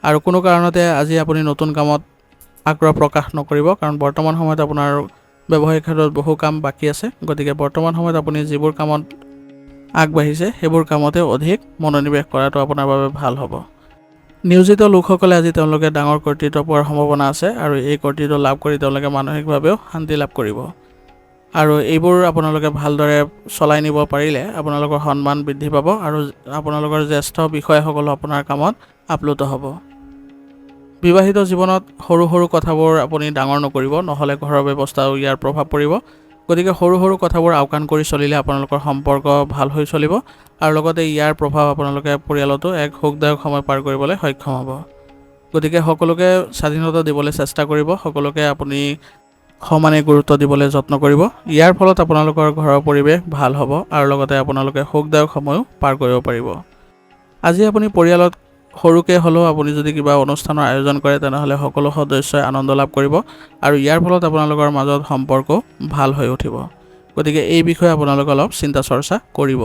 আৰু কোনো কাৰণতে আজি আপুনি নতুন কামত আগ্ৰহ প্ৰকাশ নকৰিব, কাৰণ বৰ্তমান সময়ত আপোনাৰ ব্যৱসায়িক ক্ষেত্ৰত বহু কাম বাকী আছে। গতিকে বৰ্তমান সময়ত আপুনি যিবোৰ কামত আগবাঢ়িছে সেইবোৰ কামতে অধিক মনোনিৱেশ কৰাটো আপোনাৰ বাবে ভাল হ'ব। নিয়োজিত লোকসকলে আজি তেওঁলোকে ডাঙৰ কৰ্তৃত্ব পোৱাৰ সম্ভাৱনা আছে আৰু এই কৰ্তৃত্ব লাভ কৰি তেওঁলোকে মানসিকভাৱেও শান্তি লাভ কৰিব। আৰু এইবোৰ আপোনালোকে ভালদৰে চলাই নিব পাৰিলে আপোনালোকৰ সন্মান বৃদ্ধি পাব আৰু আপোনালোকৰ জ্যেষ্ঠ বিষয়াসকলো আপোনাৰ কামত আপ্লুত হ'ব। বিবাহিত জীৱনত সৰু সৰু কথাবোৰ আপুনি ডাঙৰ নকৰিব, নহ'লে ঘৰৰ ব্যৱস্থাও ইয়াৰ প্ৰভাৱ পৰিব। গতিকে সৰু সৰু কথাবোৰ আওকাণ কৰি চলিলে আপোনালোকৰ সম্পৰ্ক ভাল হৈ চলিব আৰু লগতে ইয়াৰ প্ৰভাৱ আপোনালোকে পৰিয়ালতো এক সুখদায়ক সময় পাৰ কৰিবলৈ সক্ষম হ'ব। গতিকে সকলোকে স্বাধীনতা দিবলৈ চেষ্টা কৰিব, সকলোকে আপুনি সমানে গুৰুত্ব দিবলৈ যত্ন কৰিব। ইয়াৰ ফলত আপোনালোকৰ ঘৰৰ পৰিৱেশ ভাল হ'ব আৰু লগতে আপোনালোকে সুখদায়ক সময়ো পাৰ কৰিব পাৰিব। আজি আপুনি পৰিয়ালত সৰুকৈ হ'লেও আপুনি যদি কিবা অনুষ্ঠানৰ আয়োজন কৰে তেনেহ'লে সকলো সদস্যই আনন্দ লাভ কৰিব আৰু ইয়াৰ ফলত আপোনালোকৰ মাজত সম্পৰ্ক ভাল হৈ উঠিব। গতিকে এই বিষয়ে আপোনালোকে অলপ চিন্তা চৰ্চা কৰিব।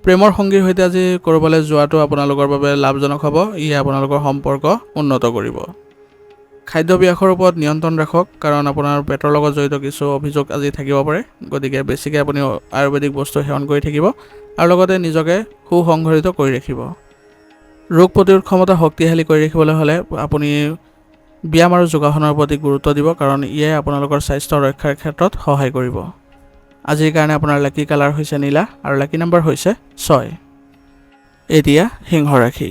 প্ৰেমৰ সংগীৰ সৈতে আজি ক'ৰবালৈ যোৱাটো আপোনালোকৰ বাবে লাভজনক হ'ব। ইয়ে আপোনালোকৰ সম্পৰ্ক উন্নত কৰিব। খাদ্যাভ্যাসৰ ওপৰত নিয়ন্ত্ৰণ ৰাখক, কাৰণ আপোনাৰ পেটৰ লগত জড়িত কিছু অভিযোগ আজি থাকিব পাৰে। গতিকে বেছিকৈ আপুনি আয়ুৰ্বেদিক বস্তু সেৱন কৰি থাকিব আৰু লগতে নিজকে সুসংগঠিত কৰি ৰাখিব। ৰোগ প্ৰতিৰোধ ক্ষমতা শক্তিশালী কৰি ৰাখিবলৈ হ'লে আপুনি ব্যায়াম আৰু যোগাসনৰ প্ৰতি গুৰুত্ব দিব, কাৰণ ইয়ে আপোনালোকৰ স্বাস্থ্য ৰক্ষাৰ ক্ষেত্ৰত সহায় কৰিব। আজিৰ কাৰণে আপোনাৰ লাকি কালাৰ হৈছে নীলা আৰু লাকি নম্বৰ হৈছে 6। এতিয়া সিংহ ৰাশি।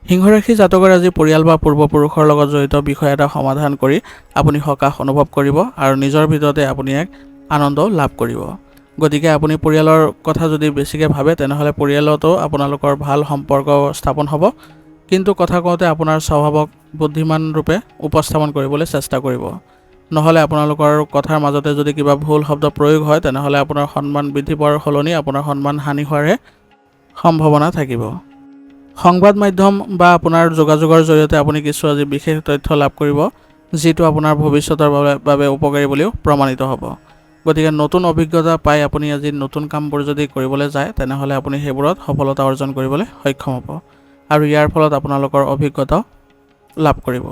সিংহ ৰাশি জাতকৰ আজি পৰিয়াল বা পূৰ্বপুৰুষৰ লগত জড়িত বিষয় এটা সমাধান কৰি আপুনি সকাহ অনুভৱ কৰিব আৰু নিজৰ ভিতৰতে আপুনি এক আনন্দ লাভ কৰিব। গতিকে আপুনি পৰিয়ালৰ কথা যদি বেছিকৈ ভাবে তেনেহ'লে পৰিয়ালতো আপোনালোকৰ ভাল সম্পৰ্ক স্থাপন হ'ব, কিন্তু কথা কওঁতে আপোনাৰ স্বভাৱক বুদ্ধিমান ৰূপে উপস্থাপন কৰিবলৈ চেষ্টা কৰিব। নহ'লে আপোনালোকৰ কথাৰ মাজতে যদি কিবা ভুল শব্দ প্ৰয়োগ হয় তেনেহ'লে আপোনাৰ সন্মান বৃদ্ধি পোৱাৰ সলনি আপোনাৰ সন্মান হানি হোৱাৰহে সম্ভাৱনা থাকিব। সংবাদ মাধ্যম বা আপোনাৰ যোগাযোগৰ জৰিয়তে আপুনি কিছু আজি বিশেষ তথ্য লাভ কৰিব, যিটো আপোনাৰ ভৱিষ্যতৰ বাবে উপকাৰী বুলিও প্ৰমাণিত হ'ব। গতিকে নতুন অভিজ্ঞতা পাই আপুনি আজি নতুন কামবোৰ যদি কৰিবলৈ যায় তেনেহ'লে আপুনি সেইবোৰত সফলতা অৰ্জন কৰিবলৈ সক্ষম হ'ব আৰু ইয়াৰ ফলত আপোনালোকৰ অভিজ্ঞতা লাভ কৰিব।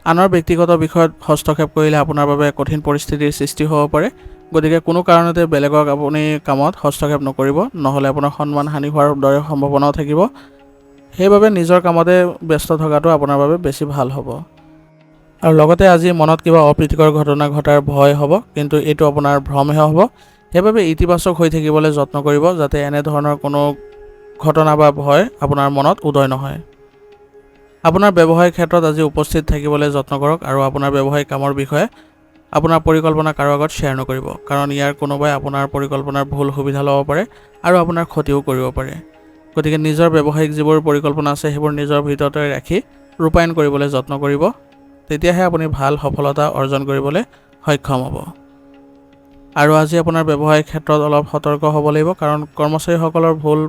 আনৰ ব্যক্তিগত বিষয়ত হস্তক্ষেপ কৰিলে আপোনাৰ বাবে কঠিন পৰিস্থিতিৰ সৃষ্টি হ'ব পাৰে। গতিকে কোনো কাৰণতে বেলেগক আপুনি কামত হস্তক্ষেপ নকৰিব, নহ'লে আপোনাৰ সন্মান হানি হোৱাৰ দৰে সম্ভাৱনাও থাকিব। সেইবাবে নিজৰ কামতে ব্যস্ত থকাটো আপোনাৰ বাবে বেছি ভাল হ'ব। আৰু লগতে আজি মনত কিবা অপ্ৰীতিকৰ ঘটনা ঘটাৰ ভয় হ'ব, কিন্তু এইটো আপোনাৰ ভ্ৰমহে হ'ব। সেইবাবে ইতিবাচক হৈ থাকিবলৈ যত্ন কৰিব, যাতে এনেধৰণৰ কোনো ঘটনা বা ভয় আপোনাৰ মনত উদয় নহয়। আপোনাৰ ব্যৱসায়িক ক্ষেত্ৰত আজি উপস্থিত থাকিবলৈ যত্ন কৰক আৰু আপোনাৰ ব্যৱসায়িক কামৰ বিষয়ে আপোনাৰ পৰিকল্পনা কাৰো আগত শ্বেয়াৰ নকৰিব, কাৰণ ইয়াৰ কোনোবাই আপোনাৰ পৰিকল্পনাৰ ভুল সুবিধা ল'ব পাৰে আৰু আপোনাৰ ক্ষতিও কৰিব পাৰে। গতিকে নিজৰ ব্যৱসায়িক যিবোৰ পৰিকল্পনা আছে সেইবোৰ নিজৰ ভিতৰতে ৰাখি ৰূপায়ণ কৰিবলৈ যত্ন কৰিব, তেতিয়াহে আপুনি ভাল সফলতা অৰ্জন কৰিবলৈ সক্ষম হ'ব। আৰু আজি আপোনাৰ ব্যৱসায়িক ক্ষেত্ৰত অলপ সতৰ্ক হ'ব লাগিব, কাৰণ কৰ্মচাৰীসকলৰ ভুল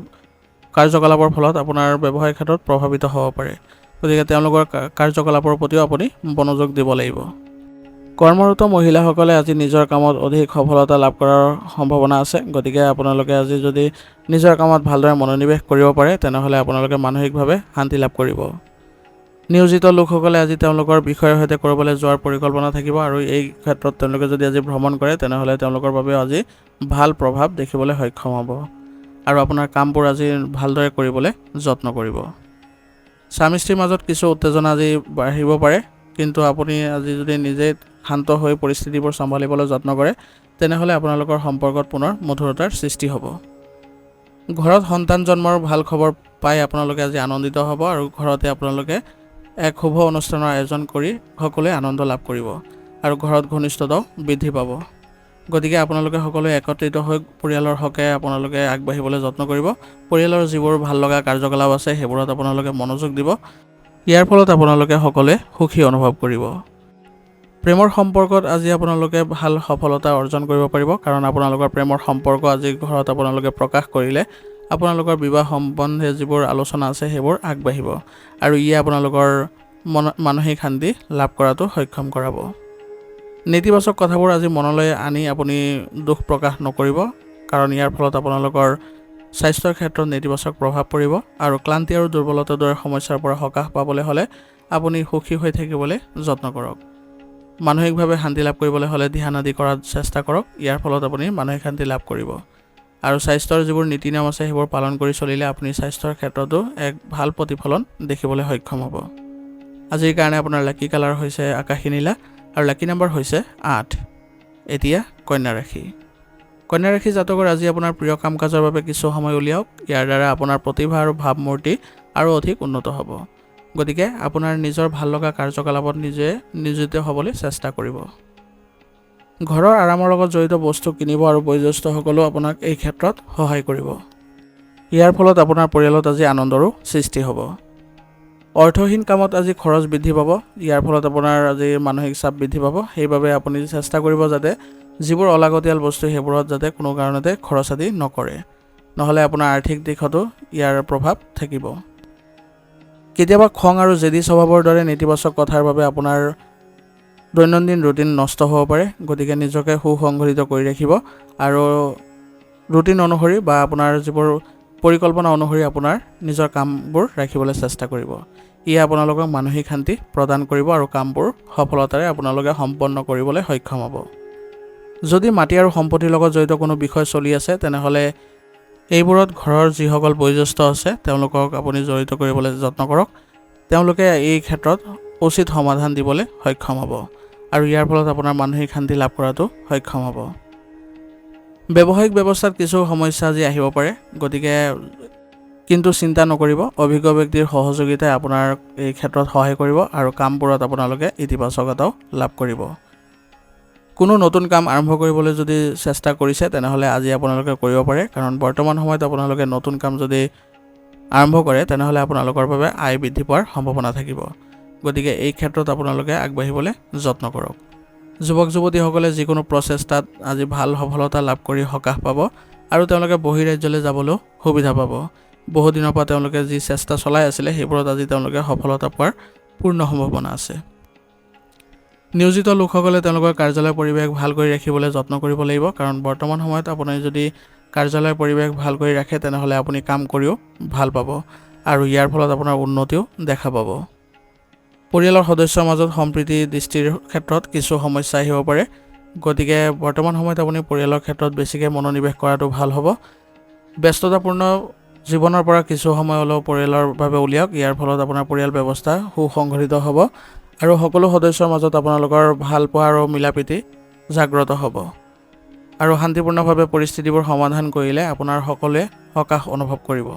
কাৰ্যকলাপৰ ফলত আপোনাৰ ব্যৱসায়িক ক্ষেত্ৰত প্ৰভাৱিত হ'ব পাৰে। গতিকে তেওঁলোকৰ কাৰ্যকলাপৰ প্ৰতিও আপুনি মনোযোগ দিব লাগিব। কৰ্মৰত মহিলাসকলে আজি নিজৰ কামত অধিক সফলতা লাভ কৰাৰ সম্ভাৱনা আছে। গতিকে আপোনালোকে আজি যদি নিজৰ কামত ভালদৰে মনোনিৱেশ কৰিব পাৰে, তেনেহ'লে আপোনালোকে মানসিকভাৱে শান্তি লাভ কৰিব। নিয়োজিত লোকসকলে আজি তেওঁলোকৰ বিষয়ৰ সৈতে ক'ৰবালৈ যোৱাৰ পৰিকল্পনা থাকিব, আৰু এই ক্ষেত্ৰত তেওঁলোকে যদি আজি ভ্ৰমণ কৰে, তেনেহ'লে তেওঁলোকৰ বাবে আজি ভাল প্ৰভাৱ দেখিবলৈ সক্ষম হ'ব। আৰু আপোনাৰ কামবোৰ আজি ভালদৰে কৰিবলৈ যত্ন কৰিব। স্বামী স্ত্ৰীৰ মাজত কিছু উত্তেজনা আজি বাঢ়িব পাৰে, কিন্তু আপুনি আজি যদি নিজে শান্ত হৈ পৰিস্থিতিবোৰ চম্ভালিবলৈ যত্ন কৰে, তেনেহ'লে আপোনালোকৰ সম্পৰ্কত পুনৰ মধুৰতাৰ সৃষ্টি হ'ব। ঘৰত সন্তান জন্মৰ ভাল খবৰ পাই আপোনালোকে আজি আনন্দিত হ'ব, আৰু ঘৰতে আপোনালোকে এক শুভ অনুষ্ঠানৰ আয়োজন কৰি সকলোৱে আনন্দ লাভ কৰিব, আৰু ঘৰত ঘনিষ্ঠতাও বৃদ্ধি পাব। গতিকে আপোনালোকে সকলোৱে একত্ৰিত হৈ পৰিয়ালৰ হকে আপোনালোকে আগবাঢ়িবলৈ যত্ন কৰিব। পৰিয়ালৰ যিবোৰ ভাল লগা কাৰ্যকলাপ আছে সেইবোৰত আপোনালোকে মনোযোগ দিব। ইয়াৰ ফলত আপোনালোকে সকলোৱে সুখী অনুভৱ কৰিব। প্ৰেমৰ সম্পৰ্কত আজি আপোনালোকে ভাল সফলতা অৰ্জন কৰিব পাৰিব, কাৰণ আপোনালোকৰ প্ৰেমৰ সম্পৰ্ক আজি ঘৰত আপোনালোকে প্ৰকাশ কৰিলে আপোনালোকৰ বিবাহ সম্বন্ধে যিবোৰ আলোচনা আছে সেইবোৰ আগবাঢ়িব, আৰু ইয়ে আপোনালোকৰ মানসিক শান্তি লাভ কৰাটো সক্ষম কৰাব। নেতিবাচক কথাবোৰ আজি মনলৈ আনি আপুনি দুখ প্ৰকাশ নকৰিব, কাৰণ ইয়াৰ ফলত আপোনালোকৰ স্বাস্থ্যৰ ক্ষেত্ৰত নেতিবাচক প্ৰভাৱ পৰিব, আৰু ক্লান্তি আৰু দুৰ্বলতাৰ দৰে সমস্যাৰ পৰা সকাহ পাবলৈ হ'লে আপুনি সুখী হৈ থাকিবলৈ যত্ন কৰক। মানসিকভাৱে শান্তি লাভ কৰিবলৈ হ'লে ধ্যান আদি কৰাৰ চেষ্টা কৰক। ইয়াৰ ফলত আপুনি মানসিক শান্তি লাভ কৰিব, আৰু স্বাস্থ্যৰ যিবোৰ নীতি নিয়ম আছে সেইবোৰ পালন কৰি চলিলে আপুনি স্বাস্থ্যৰ ক্ষেত্ৰতো এক ভাল প্ৰতিফলন দেখিবলৈ সক্ষম হ'ব। আজিৰ কাৰণে আপোনাৰ লাকি কালাৰ হৈছে আকাশী নীলা, আৰু লাকি নম্বৰ হৈছে 8। এতিয়া কন্যা ৰাশি। কন্যা ৰাশি জাতকৰ আজি আপোনাৰ প্ৰিয় কাম কাজৰ বাবে কিছু সময় উলিয়াওক। ইয়াৰ দ্বাৰা আপোনাৰ প্ৰতিভা আৰু ভাৱমূৰ্তি আৰু অধিক উন্নত হ'ব। গতিকে আপোনাৰ নিজৰ ভাল লগা কাৰ্যকলাপত নিজে নিয়োজিত হ'বলৈ চেষ্টা কৰিব। ঘৰৰ আৰামৰ লগত জড়িত বস্তু কিনিব, আৰু বয়োজ্যেষ্ঠসকলেও আপোনাক এই ক্ষেত্ৰত সহায় কৰিব। ইয়াৰ ফলত আপোনাৰ পৰিয়ালত আজি আনন্দৰো সৃষ্টি হ'ব। অৰ্থহীন কামত আজি খৰচ বৃদ্ধি পাব। ইয়াৰ ফলত আপোনাৰ আজি মানসিক চাপ বৃদ্ধি পাব। সেইবাবে আপুনি চেষ্টা কৰিব যাতে যিবোৰ অলাগতিয়াল বস্তু সেইবোৰত যাতে কোনো কাৰণতে খৰচ আদি নকৰে, নহ'লে আপোনাৰ আৰ্থিক দিশতো ইয়াৰ প্ৰভাৱ থাকিব। কেতিয়াবা খং আৰু জেদী স্বভাৱৰ দৰে নেতিবাচক কথাৰ বাবে আপোনাৰ দৈনন্দিন ৰুটিন নষ্ট হ'ব পাৰে। গতিকে নিজকে সুসংগঠিত কৰি ৰাখিব, আৰু ৰুটিন অনুসৰি বা আপোনাৰ যিবোৰ পৰিকল্পনা অনুসৰি আপোনাৰ নিজৰ কামবোৰ ৰাখিবলৈ চেষ্টা কৰিব। ইয়ে আপোনালোকক মানসিক শান্তি প্ৰদান কৰিব, আৰু কামবোৰ সফলতাৰে আপোনালোকে সম্পন্ন কৰিবলৈ সক্ষম হ'ব। যদি মাটি আৰু সম্পত্তিৰ লগত জড়িত কোনো বিষয় চলি আছে, তেনেহ'লে এইবোৰত ঘৰৰ যিসকল বয়োজ্যেষ্ঠ আছে তেওঁলোকক আপুনি জড়িত কৰিবলৈ যত্ন কৰক। তেওঁলোকে এই ক্ষেত্ৰত উচিত সমাধান দিবলৈ সক্ষম হ'ব, আৰু ইয়াৰ ফলত আপোনাৰ মানসিক শান্তি লাভ কৰাটো সক্ষম হ'ব। ব্যৱসায়িক ব্যৱস্থাত কিছু সমস্যা আজি আহিব পাৰে, গতিকে কিন্তু চিন্তা নকৰিব। অভিজ্ঞ ব্যক্তিৰ সহযোগিতাই আপোনাৰ এই ক্ষেত্ৰত সহায় কৰিব, আৰু কামবোৰত আপোনালোকে ইতিবাচকতাও লাভ কৰিব। কোনো নতুন কাম আৰম্ভ কৰিবলৈ যদি চেষ্টা কৰিছে, তেনেহ'লে আজি আপোনালোকে কৰিব পাৰে, কাৰণ বৰ্তমান সময়ত আপোনালোকে নতুন কাম যদি আৰম্ভ কৰে তেনেহ'লে আপোনালোকৰ বাবে আয় বৃদ্ধি পোৱাৰ সম্ভাৱনা থাকিব। গতিকে এই ক্ষেত্ৰত আপোনালোকে আগবাঢ়িবলৈ যত্ন কৰক। যুৱক যুৱতীসকলে যিকোনো প্ৰচেষ্টাত আজি ভাল সফলতা লাভ কৰি সকাহ পাব, আৰু তেওঁলোকে বহিৰাজ্যলৈ যাবলৈও সুবিধা পাব। বহুদিনৰ পৰা তেওঁলোকে যি চেষ্টা চলাই আছিলে সেইবোৰত আজি তেওঁলোকে সফলতা পোৱাৰ পূৰ্ণ সম্ভাৱনা আছে। নিয়োজিত লোকসকলে তেওঁলোকৰ কাৰ্যালয়ৰ পৰিৱেশ ভাল কৰি ৰাখিবলৈ যত্ন কৰিব লাগিব, কাৰণ বৰ্তমান সময়ত আপুনি যদি কাৰ্যালয়ৰ পৰিৱেশ ভাল কৰি ৰাখে তেনেহ'লে আপুনি কাম কৰিও ভাল পাব, আৰু ইয়াৰ ফলত আপোনাৰ উন্নতিও দেখা পাব। পৰিয়ালৰ সদস্যৰ মাজত সম্প্ৰীতি দৃষ্টিৰ ক্ষেত্ৰত কিছু সমস্যা আহিব পাৰে। গতিকে বৰ্তমান সময়ত আপুনি পৰিয়ালৰ ক্ষেত্ৰত বেছিকৈ মনোনিৱেশ কৰাটো ভাল হ'ব। ব্যস্ততাপূৰ্ণ জীৱনৰ পৰা কিছু সময় হ'লেও পৰিয়ালৰ বাবে উলিয়াওক। ইয়াৰ ফলত আপোনাৰ পৰিয়াল ব্যৱস্থা সুসংগঠিত হ'ব, আৰু সকলো সদস্যৰ মাজত আপোনালোকৰ ভালপোৱা আৰু মিলাপ্ৰীতি জাগ্ৰত হ'ব, আৰু শান্তিপূৰ্ণভাৱে পৰিস্থিতিবোৰ সমাধান কৰিলে আপোনাৰ সকলোৱে সকাহ অনুভৱ কৰিব।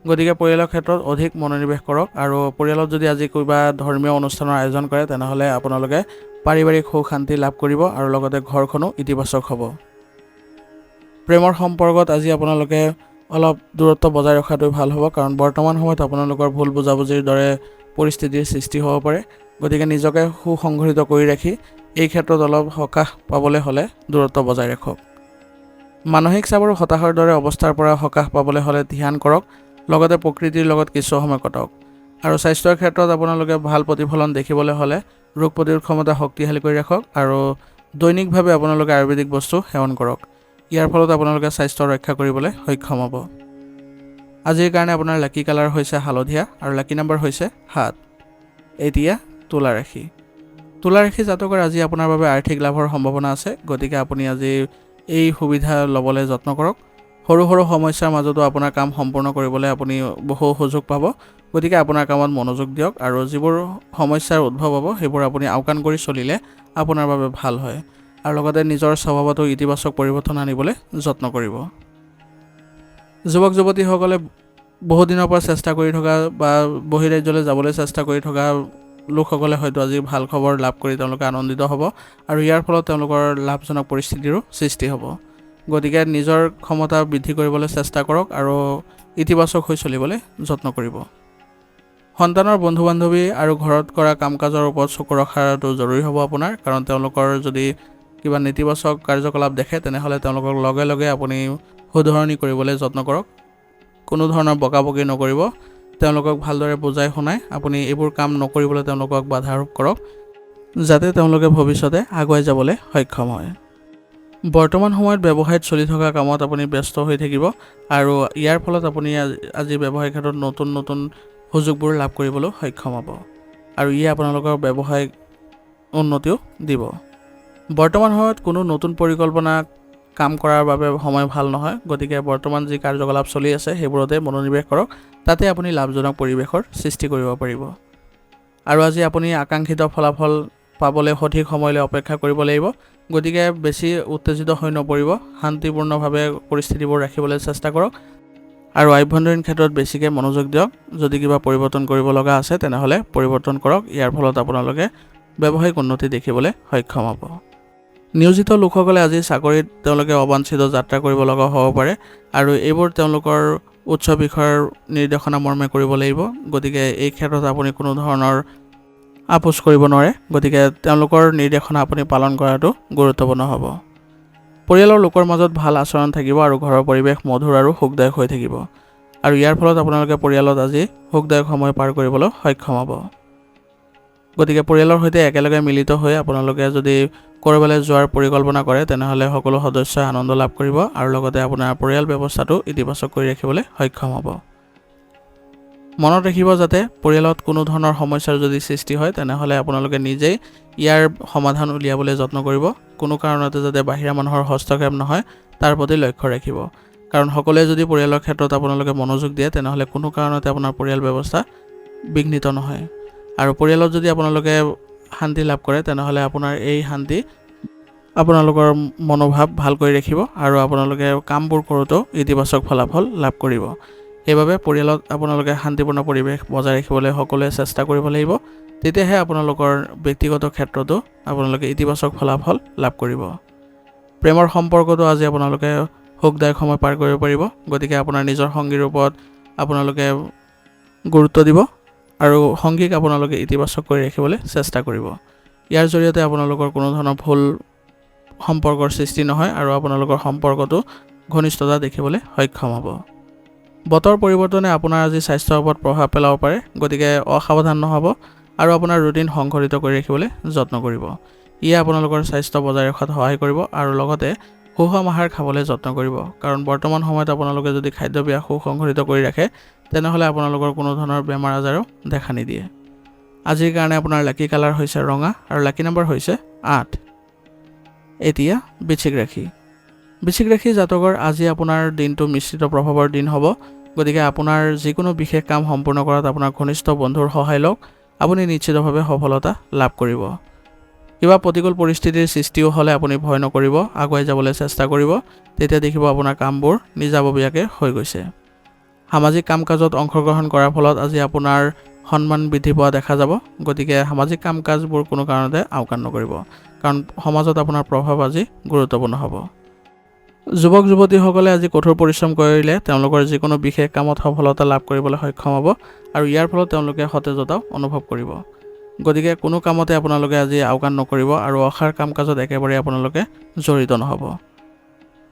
গতিকে পৰিয়ালৰ ক্ষেত্ৰত অধিক মনোনিৱেশ কৰক, আৰু পৰিয়ালত যদি আজি কিবা ধৰ্মীয় অনুষ্ঠানৰ আয়োজন কৰে তেনেহ'লে আপোনালোকে পাৰিবাৰিক সুখ শান্তি লাভ কৰিব, আৰু লগতে ঘৰখনো ইতিবাচক হ'ব। প্ৰেমৰ সম্পৰ্কত আজি আপোনালোকে অলপ দূৰত্ব বজাই ৰখাটো ভাল হ'ব, কাৰণ বৰ্তমান সময়ত আপোনালোকৰ ভুল বুজাবুজিৰ দৰে পৰিস্থিতিৰ সৃষ্টি হ'ব পাৰে। গতিকে নিজকে সুসংগঠিত কৰি ৰাখি এই ক্ষেত্ৰত অলপ সকাহ পাবলৈ হ'লে দূৰত্ব বজাই ৰাখক। মানসিক চাপ আৰু হতাশাৰ দৰে অৱস্থাৰ পৰা সকাহ পাবলৈ হ'লে ধ্যান কৰক, লগতে প্ৰকৃতিৰ লগত কিছু সময় কটাওক। আৰু স্বাস্থ্যৰ ক্ষেত্ৰত আপোনালোকে ভাল প্ৰতিফলন দেখিবলৈ হ'লে ৰোগ প্ৰতিৰোধ ক্ষমতা শক্তিশালী কৰি ৰাখক আৰু দৈনিকভাৱে আপোনালোকে আয়ুৰ্বেদিক বস্তু সেৱন কৰক। ইয়াৰ ফলত আপোনালোকে স্বাস্থ্য ৰক্ষা কৰিবলৈ সক্ষম হ'ব। আজিৰ কাৰণে আপোনাৰ লাকি কালাৰ হৈছে হালধীয়া আৰু লাকি নম্বৰ হৈছে 7। এতিয়া তুলা ৰাশি। তুলা ৰাশি জাতকৰ আজি আপোনাৰ বাবে আৰ্থিক লাভৰ সম্ভাৱনা আছে। গতিকে আপুনি আজি এই সুবিধা ল'বলৈ যত্ন কৰক। সৰু সৰু সমস্যাৰ মাজতো আপোনাৰ কাম সম্পূৰ্ণ কৰিবলৈ আপুনি বহু সুযোগ পাব। গতিকে আপোনাৰ কামত মনোযোগ দিয়ক আৰু যিবোৰ সমস্যাৰ উদ্ভৱ হ'ব সেইবোৰ আপুনি আওকাণ কৰি চলিলে আপোনাৰ বাবে ভাল হয়। আৰু লগতে নিজৰ স্বভাৱতো ইতিবাচক পৰিৱৰ্তন আনিবলৈ যত্ন কৰিব। যুৱক যুৱতীসকলে বহুদিনৰ পৰা চেষ্টা কৰি থকা বা বহিৰাজ্যলৈ যাবলৈ চেষ্টা কৰি থকা লোকসকলে হয়তো আজি ভাল খবৰ লাভ কৰি তেওঁলোকে আনন্দিত হ'ব আৰু ইয়াৰ ফলত তেওঁলোকৰ লাভজনক পৰিস্থিতিৰো সৃষ্টি হ'ব। গতিকে নিজৰ ক্ষমতা বৃদ্ধি কৰিবলৈ চেষ্টা কৰক আৰু ইতিবাচক হৈ চলিবলৈ যত্ন কৰিব। সন্তানৰ বন্ধু বান্ধৱী আৰু ঘৰত কৰা কাম কাজৰ ওপৰত চকু ৰখাটো জৰুৰী হ'ব আপোনাৰ, কাৰণ তেওঁলোকৰ যদি কিবা নেতিবাচক কাৰ্যকলাপ দেখে তেনেহ'লে তেওঁলোকক লগে লগে আপুনি শুধৰণি কৰিবলৈ যত্ন কৰক। কোনো ধৰণৰ বকাবকি নকৰিব, তেওঁলোকক ভালদৰে বুজাই শুনাই আপুনি এইবোৰ কাম নকৰিবলৈ তেওঁলোকক বাধা আৰোপ কৰক, যাতে তেওঁলোকে ভৱিষ্যতে আগুৱাই যাবলৈ সক্ষম হয়। বৰ্তমান সময়ত ব্যৱসায়ত চলি থকা কামত আপুনি ব্যস্ত হৈ থাকিব আৰু ইয়াৰ ফলত আপুনি আজি ব্যৱসায়িক ক্ষেত্ৰত নতুন নতুন সুযোগবোৰ লাভ কৰিবলৈ সক্ষম হ'ব আৰু ই আপোনালোকৰ ব্যৱসায়িক উন্নতিও দিব। বৰ্তমান সময়ত কোনো নতুন পৰিকল্পনা কাম কৰাৰ বাবে সময় ভাল নহয়। গতিকে বৰ্তমান যি কাৰ্যকলাপ চলি আছে সেইবোৰতে মনোনিৱেশ কৰক, তাতে আপুনি লাভজনক পৰিৱেশৰ সৃষ্টি কৰিব পাৰিব। আৰু আজি আপুনি আকাংক্ষিত ফলাফল পাবলৈ সঠিক সময়লৈ অপেক্ষা কৰিব লাগিব। গতিকে বেছি উত্তেজিত হৈ নপৰিব, শান্তিপূৰ্ণভাৱে পৰিস্থিতিবোৰ ৰাখিবলৈ চেষ্টা কৰক আৰু আভ্যন্তৰীণ ক্ষেত্ৰত বেছিকৈ মনোযোগ দিয়ক। যদি কিবা পৰিৱৰ্তন কৰিব লগা আছে তেনেহ'লে পৰিৱৰ্তন কৰক। ইয়াৰ ফলত আপোনালোকে ব্যৱসায়িক উন্নতি দেখিবলৈ সক্ষম হ'ব। নিয়োজিত লোকসকলে আজি চাকৰিত তেওঁলোকে অবাঞ্ছিত যাত্ৰা কৰিব লগা হ'ব পাৰে আৰু এইবোৰ তেওঁলোকৰ উচ্চ বিষয়ৰ নিৰ্দেশনা মৰ্মে কৰিব লাগিব। গতিকে এই ক্ষেত্ৰত আপুনি কোনো ধৰণৰ আপোচ কৰিব নোৱাৰে। গতিকে তেওঁলোকৰ নিৰ্দেশনা আপুনি পালন কৰাটো গুৰুত্বপূৰ্ণ হ'ব। পৰিয়ালৰ লোকৰ মাজত ভাল আচৰণ থাকিব আৰু ঘৰৰ পৰিৱেশ মধুৰ আৰু সুখদায়ক হৈ থাকিব আৰু ইয়াৰ ফলত আপোনালোকে পৰিয়ালত আজি সুখদায়ক সময় পাৰ কৰিবলৈ সক্ষম হ'ব। গতিকে পৰিয়ালৰ সৈতে একেলগে মিলিত হৈ আপোনালোকে যদি ক'ৰবালৈ যোৱাৰ পৰিকল্পনা কৰে তেনেহ'লে সকলো সদস্যই আনন্দ লাভ কৰিব আৰু লগতে আপোনাৰ পৰিয়াল ব্যৱস্থাটো ইতিবাচক কৰি ৰাখিবলৈ সক্ষম হ'ব। মনত ৰাখিব যাতে পৰিয়ালত কোনো ধৰণৰ সমস্যাৰ যদি সৃষ্টি হয় তেনেহ'লে আপোনালোকে নিজেই ইয়াৰ সমাধান উলিয়াবলৈ যত্ন কৰিব। কোনো কাৰণতে যাতে বাহিৰা মানুহৰ হস্তক্ষেপ নহয় তাৰ প্ৰতি লক্ষ্য ৰাখিব, কাৰণ সকলোৱে যদি পৰিয়ালৰ ক্ষেত্ৰত আপোনালোকে মনোযোগ দিয়ে তেনেহ'লে কোনো কাৰণতে আপোনাৰ পৰিয়াল ব্যৱস্থা বিঘ্নিত নহয়। আৰু পৰিয়ালত যদি আপোনালোকে শান্তি লাভ কৰে তেনেহ'লে আপোনাৰ এই শান্তি আপোনালোকৰ মনোভাৱ ভাল কৰি ৰাখিব আৰু আপোনালোকে কামবোৰ কৰোঁতেও ইতিবাচক ফলাফল লাভ কৰিব। সেইবাবে পৰিয়ালত আপোনালোকে শান্তিপূৰ্ণ পৰিৱেশ বজাই ৰাখিবলৈ সকলোৱে চেষ্টা কৰিব লাগিব। তেতিয়াহে আপোনালোকৰ ব্যক্তিগত ক্ষেত্ৰতো আপোনালোকে ইতিবাচক ফলাফল লাভ কৰিব। প্ৰেমৰ সম্পৰ্কতো আজি আপোনালোকে সুখদায়ক সময় পাৰ কৰিব পাৰিব। গতিকে আপোনাৰ নিজৰ সংগীৰ ওপৰত আপোনালোকে গুৰুত্ব দিব আৰু সংগীক আপোনালোকে ইতিবাচক কৰি ৰাখিবলৈ চেষ্টা কৰিব। ইয়াৰ জৰিয়তে আপোনালোকৰ কোনো ধৰণৰ ভুল সম্পৰ্কৰ সৃষ্টি নহয় আৰু আপোনালোকৰ সম্পৰ্কটো ঘনিষ্ঠতা দেখিবলৈ সক্ষম হ'ব। বতৰ পৰিৱৰ্তনে আপোনাৰ আজি স্বাস্থ্যৰ ওপৰত প্ৰভাৱ পেলাব পাৰে। গতিকে অসাৱধান নহ'ব আৰু আপোনাৰ ৰুটিন সংঘটিত কৰি ৰাখিবলৈ যত্ন কৰিব। ইয়ে আপোনালোকৰ স্বাস্থ্য বজাই ৰখাত সহায় কৰিব আৰু লগতে সুষম আহাৰ খাবলৈ যত্ন কৰিব, কাৰণ বৰ্তমান সময়ত আপোনালোকে যদি খাদ্যাভ্যাস সুসংঘটিত কৰি ৰাখে তেনেহ'লে আপোনালোকৰ কোনো ধৰণৰ বেমাৰ আজাৰো দেখা নিদিয়ে। আজিৰ কাৰণে আপোনাৰ লাকি কালাৰ হৈছে ৰঙা আৰু লাকি নম্বৰ হৈছে 8। এতিয়া বৃশ্চিক ৰাশি। বৃশ্চিক ৰাশি জাতকৰ আজি আপোনাৰ দিনটো মিশ্ৰিত প্ৰভাৱৰ দিন হ'ব। গতিকে আপোনাৰ যিকোনো বিশেষ কাম সম্পূৰ্ণ কৰাত আপোনাৰ ঘনিষ্ঠ বন্ধুৰ সহায় লওক, আপুনি নিশ্চিতভাৱে সফলতা লাভ কৰিব। কিবা প্ৰতিকূল পৰিস্থিতিৰ সৃষ্টিও হ'লে আপুনি ভয় নকৰিব, আগুৱাই যাবলৈ চেষ্টা কৰিব। তেতিয়া দেখিব আপোনাৰ কামবোৰ নিজাববীয়াকৈ হৈ গৈছে। সামাজিক কাম কাজত অংশগ্ৰহণ কৰাৰ ফলত আজি আপোনাৰ সন্মান বৃদ্ধি পোৱা দেখা যাব। গতিকে সামাজিক কাম কাজবোৰ কোনো কাৰণতে আওকাণ নকৰিব, কাৰণ সমাজত আপোনাৰ প্ৰভাৱ আজি গুৰুত্বপূৰ্ণ হ'ব। যুৱক যুৱতীসকলে আজি কঠোৰ পৰিশ্ৰম কৰিলে তেওঁলোকৰ যিকোনো বিশেষ কামত সফলতা লাভ কৰিবলৈ সক্ষম হ'ব আৰু ইয়াৰ ফলত তেওঁলোকে সতেজতাও অনুভৱ কৰিব। গতিকে কোনো কামতে আপোনালোকে আজি আওকাণ নকৰিব আৰু অসাৰ কাম কাজত একেবাৰে আপোনালোকে জড়িত নহ'ব।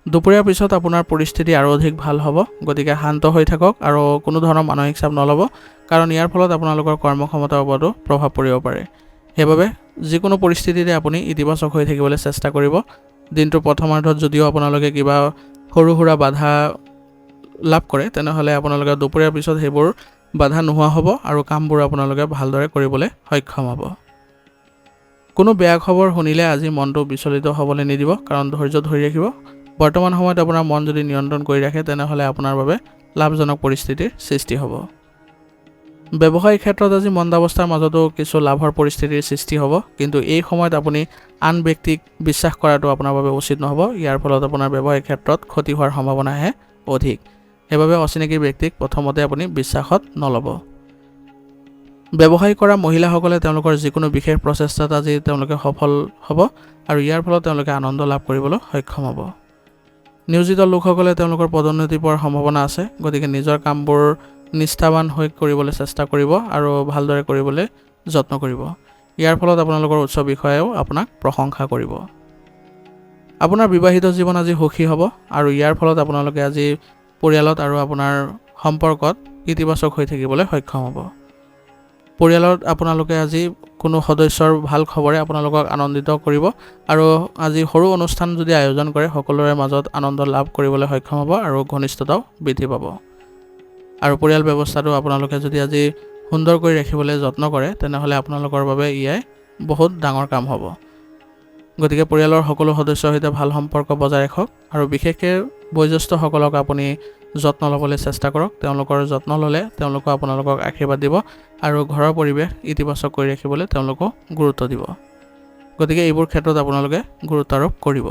দুপৰীয়াৰ পিছত আপোনাৰ পৰিস্থিতি আৰু অধিক ভাল হ'ব। গতিকে শান্ত হৈ থাকক আৰু কোনো ধৰণৰ মানসিক চাপ নল'ব, কাৰণ ইয়াৰ ফলত আপোনালোকৰ কৰ্মক্ষমতাৰ ওপৰতো প্ৰভাৱ পৰিব পাৰে। সেইবাবে যিকোনো পৰিস্থিতিতে আপুনি ইতিবাচক হৈ থাকিবলৈ চেষ্টা কৰিব। দিনটোৰ প্ৰথমাৰ্ধত যদিও আপোনালোকে কিবা সৰু সুৰা বাধা লাভ কৰে, তেনেহ'লে আপোনালোকে দুপৰীয়াৰ পিছত সেইবোৰ বাধা নোহোৱা হ'ব আৰু কামবোৰ আপোনালোকে ভালদৰে কৰিবলৈ সক্ষম হ'ব। কোনো বেয়া খবৰ শুনিলে আজি মনটো বিচলিত হ'বলৈ নিদিব, কাৰণ ধৈৰ্য ধৰি ৰাখিব। বৰ্তমান সময়ত আপোনাৰ মন যদি নিয়ন্ত্ৰণ কৰি ৰাখে, তেনেহ'লে আপোনাৰ বাবে লাভজনক পৰিস্থিতিৰ সৃষ্টি হ'ব। ব্যৱসায়িক ক্ষেত্ৰত আজি মন্দাৱস্থাৰ মাজতো কিছু লাভৰ পৰিস্থিতিৰ সৃষ্টি হ'ব, কিন্তু এই সময়ত আপুনি আন ব্যক্তিক বিশ্বাস কৰাটো আপোনাৰ বাবে উচিত নহ'ব। ইয়াৰ ফলত আপোনাৰ ব্যৱসায়িক ক্ষেত্ৰত ক্ষতি হোৱাৰ সম্ভাৱনাহে অধিক। সেইবাবে অচিনাকি ব্যক্তিক প্ৰথমতে আপুনি বিশ্বাসত নল'ব। ব্যৱসায় কৰা মহিলাসকলে তেওঁলোকৰ যিকোনো বিশেষ প্ৰচেষ্টাত আজি তেওঁলোকে সফল হ'ব আৰু ইয়াৰ ফলত তেওঁলোকে আনন্দ লাভ কৰিবলৈ সক্ষম হ'ব। নিয়োজিত লোকসকলে তেওঁলোকৰ পদোন্নতি পোৱাৰ সম্ভাৱনা আছে। গতিকে নিজৰ কামবোৰ নিষ্ঠাৱান হৈ কৰিবলৈ চেষ্টা কৰিব আৰু ভালদৰে কৰিবলৈ যত্ন কৰিব। ইয়াৰ ফলত আপোনালোকৰ উচ্চ বিষয়াও আপোনাক প্ৰশংসা কৰিব। আপোনাৰ বিবাহিত জীৱন আজি সুখী হ'ব আৰু ইয়াৰ ফলত আপোনালোকে আজি পৰিয়ালত আৰু আপোনাৰ সম্পৰ্কত ইতিবাচক হৈ থাকিবলৈ সক্ষম হ'ব। পৰিয়ালত আপোনালোকে আজি কোনো সদস্যৰ ভাল খবৰে আপোনালোকক আনন্দিত কৰিব আৰু আজি সৰু অনুষ্ঠান যদি আয়োজন কৰে, সকলোৰে মাজত আনন্দ লাভ কৰিবলৈ সক্ষম হ'ব আৰু ঘনিষ্ঠতাও বৃদ্ধি পাব। আৰু পৰিয়াল ব্যৱস্থাটো আপোনালোকে যদি আজি সুন্দৰ কৰি ৰাখিবলৈ যত্ন কৰে, তেনেহ'লে আপোনালোকৰ বাবে এয়াই বহুত ডাঙৰ কাম হ'ব। গতিকে পৰিয়ালৰ সকলো সদস্যৰ সৈতে ভাল সম্পৰ্ক বজাই ৰাখক আৰু বিশেষকৈ বয়োজ্যেষ্ঠসকলক আপুনি যত্ন ল'বলৈ চেষ্টা কৰক। তেওঁলোকৰ যত্ন ল'লে তেওঁলোকেও আপোনালোকক আশীৰ্বাদ দিব আৰু ঘৰৰ পৰিৱেশ ইতিবাচক কৰি ৰাখিবলৈ তেওঁলোকক গুৰুত্ব দিব। গতিকে এইবোৰ ক্ষেত্ৰত আপোনালোকে গুৰুত্ব আৰোপ কৰিব।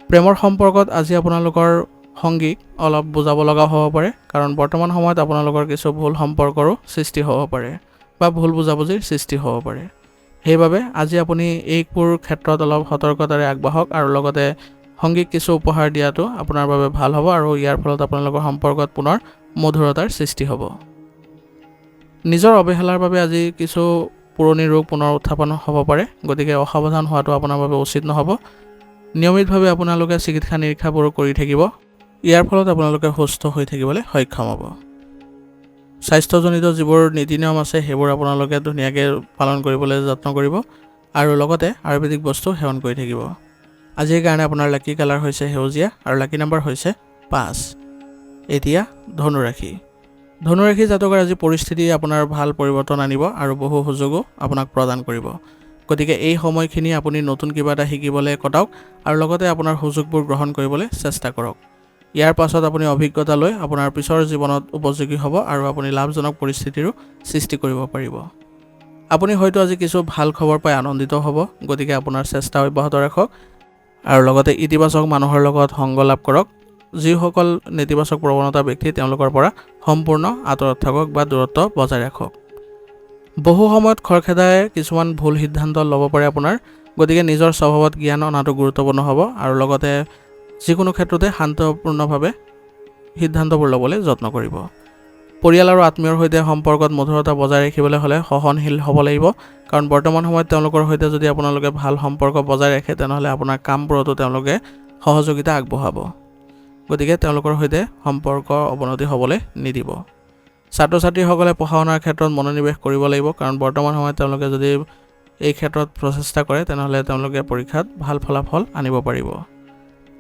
প্ৰেমৰ সম্পৰ্কত আজি আপোনালোকৰ সংগীক অলপ বুজাব লগা হ'ব পাৰে, কাৰণ বৰ্তমান সময়ত আপোনালোকৰ কিছু ভুল সম্পৰ্কৰো সৃষ্টি হ'ব পাৰে বা ভুল বুজাবুজিৰ সৃষ্টি হ'ব পাৰে। সেইবাবে আজি আপুনি এইবোৰ ক্ষেত্ৰত অলপ সতৰ্কতাৰে আগবাঢ়ক আৰু লগতে সংগীক কিছু উপহাৰ দিয়াটো আপোনাৰ বাবে ভাল হ'ব আৰু ইয়াৰ ফলত আপোনালোকৰ সম্পৰ্কত পুনৰ মধুৰতাৰ সৃষ্টি হ'ব। নিজৰ অৱহেলাৰ বাবে আজি কিছু পুৰণি ৰোগ পুনৰ উত্থাপন হ'ব পাৰে। গতিকে অসাৱধান হোৱাটো আপোনাৰ বাবে উচিত নহ'ব। নিয়মিতভাৱে আপোনালোকে চিকিৎসা নিৰীক্ষাবোৰ কৰি থাকিব। ইয়াৰ ফলত আপোনালোকে সুস্থ হৈ থাকিবলৈ সক্ষম হ'ব। স্বাস্থ্যজনিত যিবোৰ নীতি নিয়ম আছে সেইবোৰ আপোনালোকে ধুনীয়াকৈ পালন কৰিবলৈ যত্ন কৰিব আৰু লগতে আয়ুৰ্বেদিক বস্তু সেৱন কৰি থাকিব। আজিৰ কাৰণে আপোনাৰ লাকি কালাৰ হৈছে সেউজীয়া আৰু লাকি নাম্বাৰ হৈছে 5। এতিয়া ধনুৰাশি। ধনুৰাশি জাতকৰ আজি পৰিস্থিতি আপোনাৰ ভাল পৰিৱৰ্তন আনিব আৰু বহু সুযোগো আপোনাক প্ৰদান কৰিব। গতিকে এই সময়খিনি আপুনি নতুন কিবা এটা শিকিবলৈ কটাওক আৰু লগতে আপোনাৰ সুযোগবোৰ গ্ৰহণ কৰিবলৈ চেষ্টা কৰক। ইয়াৰ পাছত আপুনি অভিজ্ঞতা লৈ আপোনাৰ পিছৰ জীৱনত উপযোগী হ'ব আৰু আপুনি লাভজনক পৰিস্থিতিৰো সৃষ্টি কৰিব পাৰিব। আপুনি হয়তো আজি কিছু ভাল খবৰ পাই আনন্দিত হ'ব। গতিকে আপোনাৰ চেষ্টা অব্যাহত ৰাখক আৰু লগতে ইতিবাচক মানুহৰ লগত সংগ লাভ কৰক। যিসকল নেতিবাচক প্ৰৱণতা ব্যক্তি তেওঁলোকৰ পৰা সম্পূৰ্ণ আঁতৰত থাকক বা দূৰত্ব বজাই ৰাখক। বহু সময়ত খৰখেদাই কিছুমান ভুল সিদ্ধান্ত ল'ব পাৰে আপোনাৰ। গতিকে নিজৰ স্বভাৱত জ্ঞান অনাটো গুৰুত্বপূৰ্ণ হ'ব আৰু লগতে যিকোনো ক্ষেত্ৰতে শান্তপূৰ্ণভাৱে সিদ্ধান্তবোৰ ল'বলৈ যত্ন কৰিব। পৰিয়াল আৰু আত্মীয়ৰ সৈতে সম্পৰ্কত মধুৰতা বজাই ৰাখিবলৈ হ'লে সহনশীল হ'ব লাগিব, কাৰণ বৰ্তমান সময়ত তেওঁলোকৰ সৈতে যদি আপোনালোকে ভাল সম্পৰ্ক বজাই ৰাখে, তেনেহ'লে আপোনাৰ কামবোৰতো তেওঁলোকে সহযোগিতা আগবঢ়াব। গতিকে তেওঁলোকৰ সৈতে সম্পৰ্ক অৱনতি হ'বলৈ নিদিব। ছাত্ৰ ছাত্ৰীসকলে পঢ়া শুনাৰ ক্ষেত্ৰত মনোনিৱেশ কৰিব লাগিব, কাৰণ বৰ্তমান সময়ত তেওঁলোকে যদি এই ক্ষেত্ৰত প্ৰচেষ্টা কৰে, তেনেহ'লে তেওঁলোকে পৰীক্ষাত ভাল ফলাফল আনিব পাৰিব।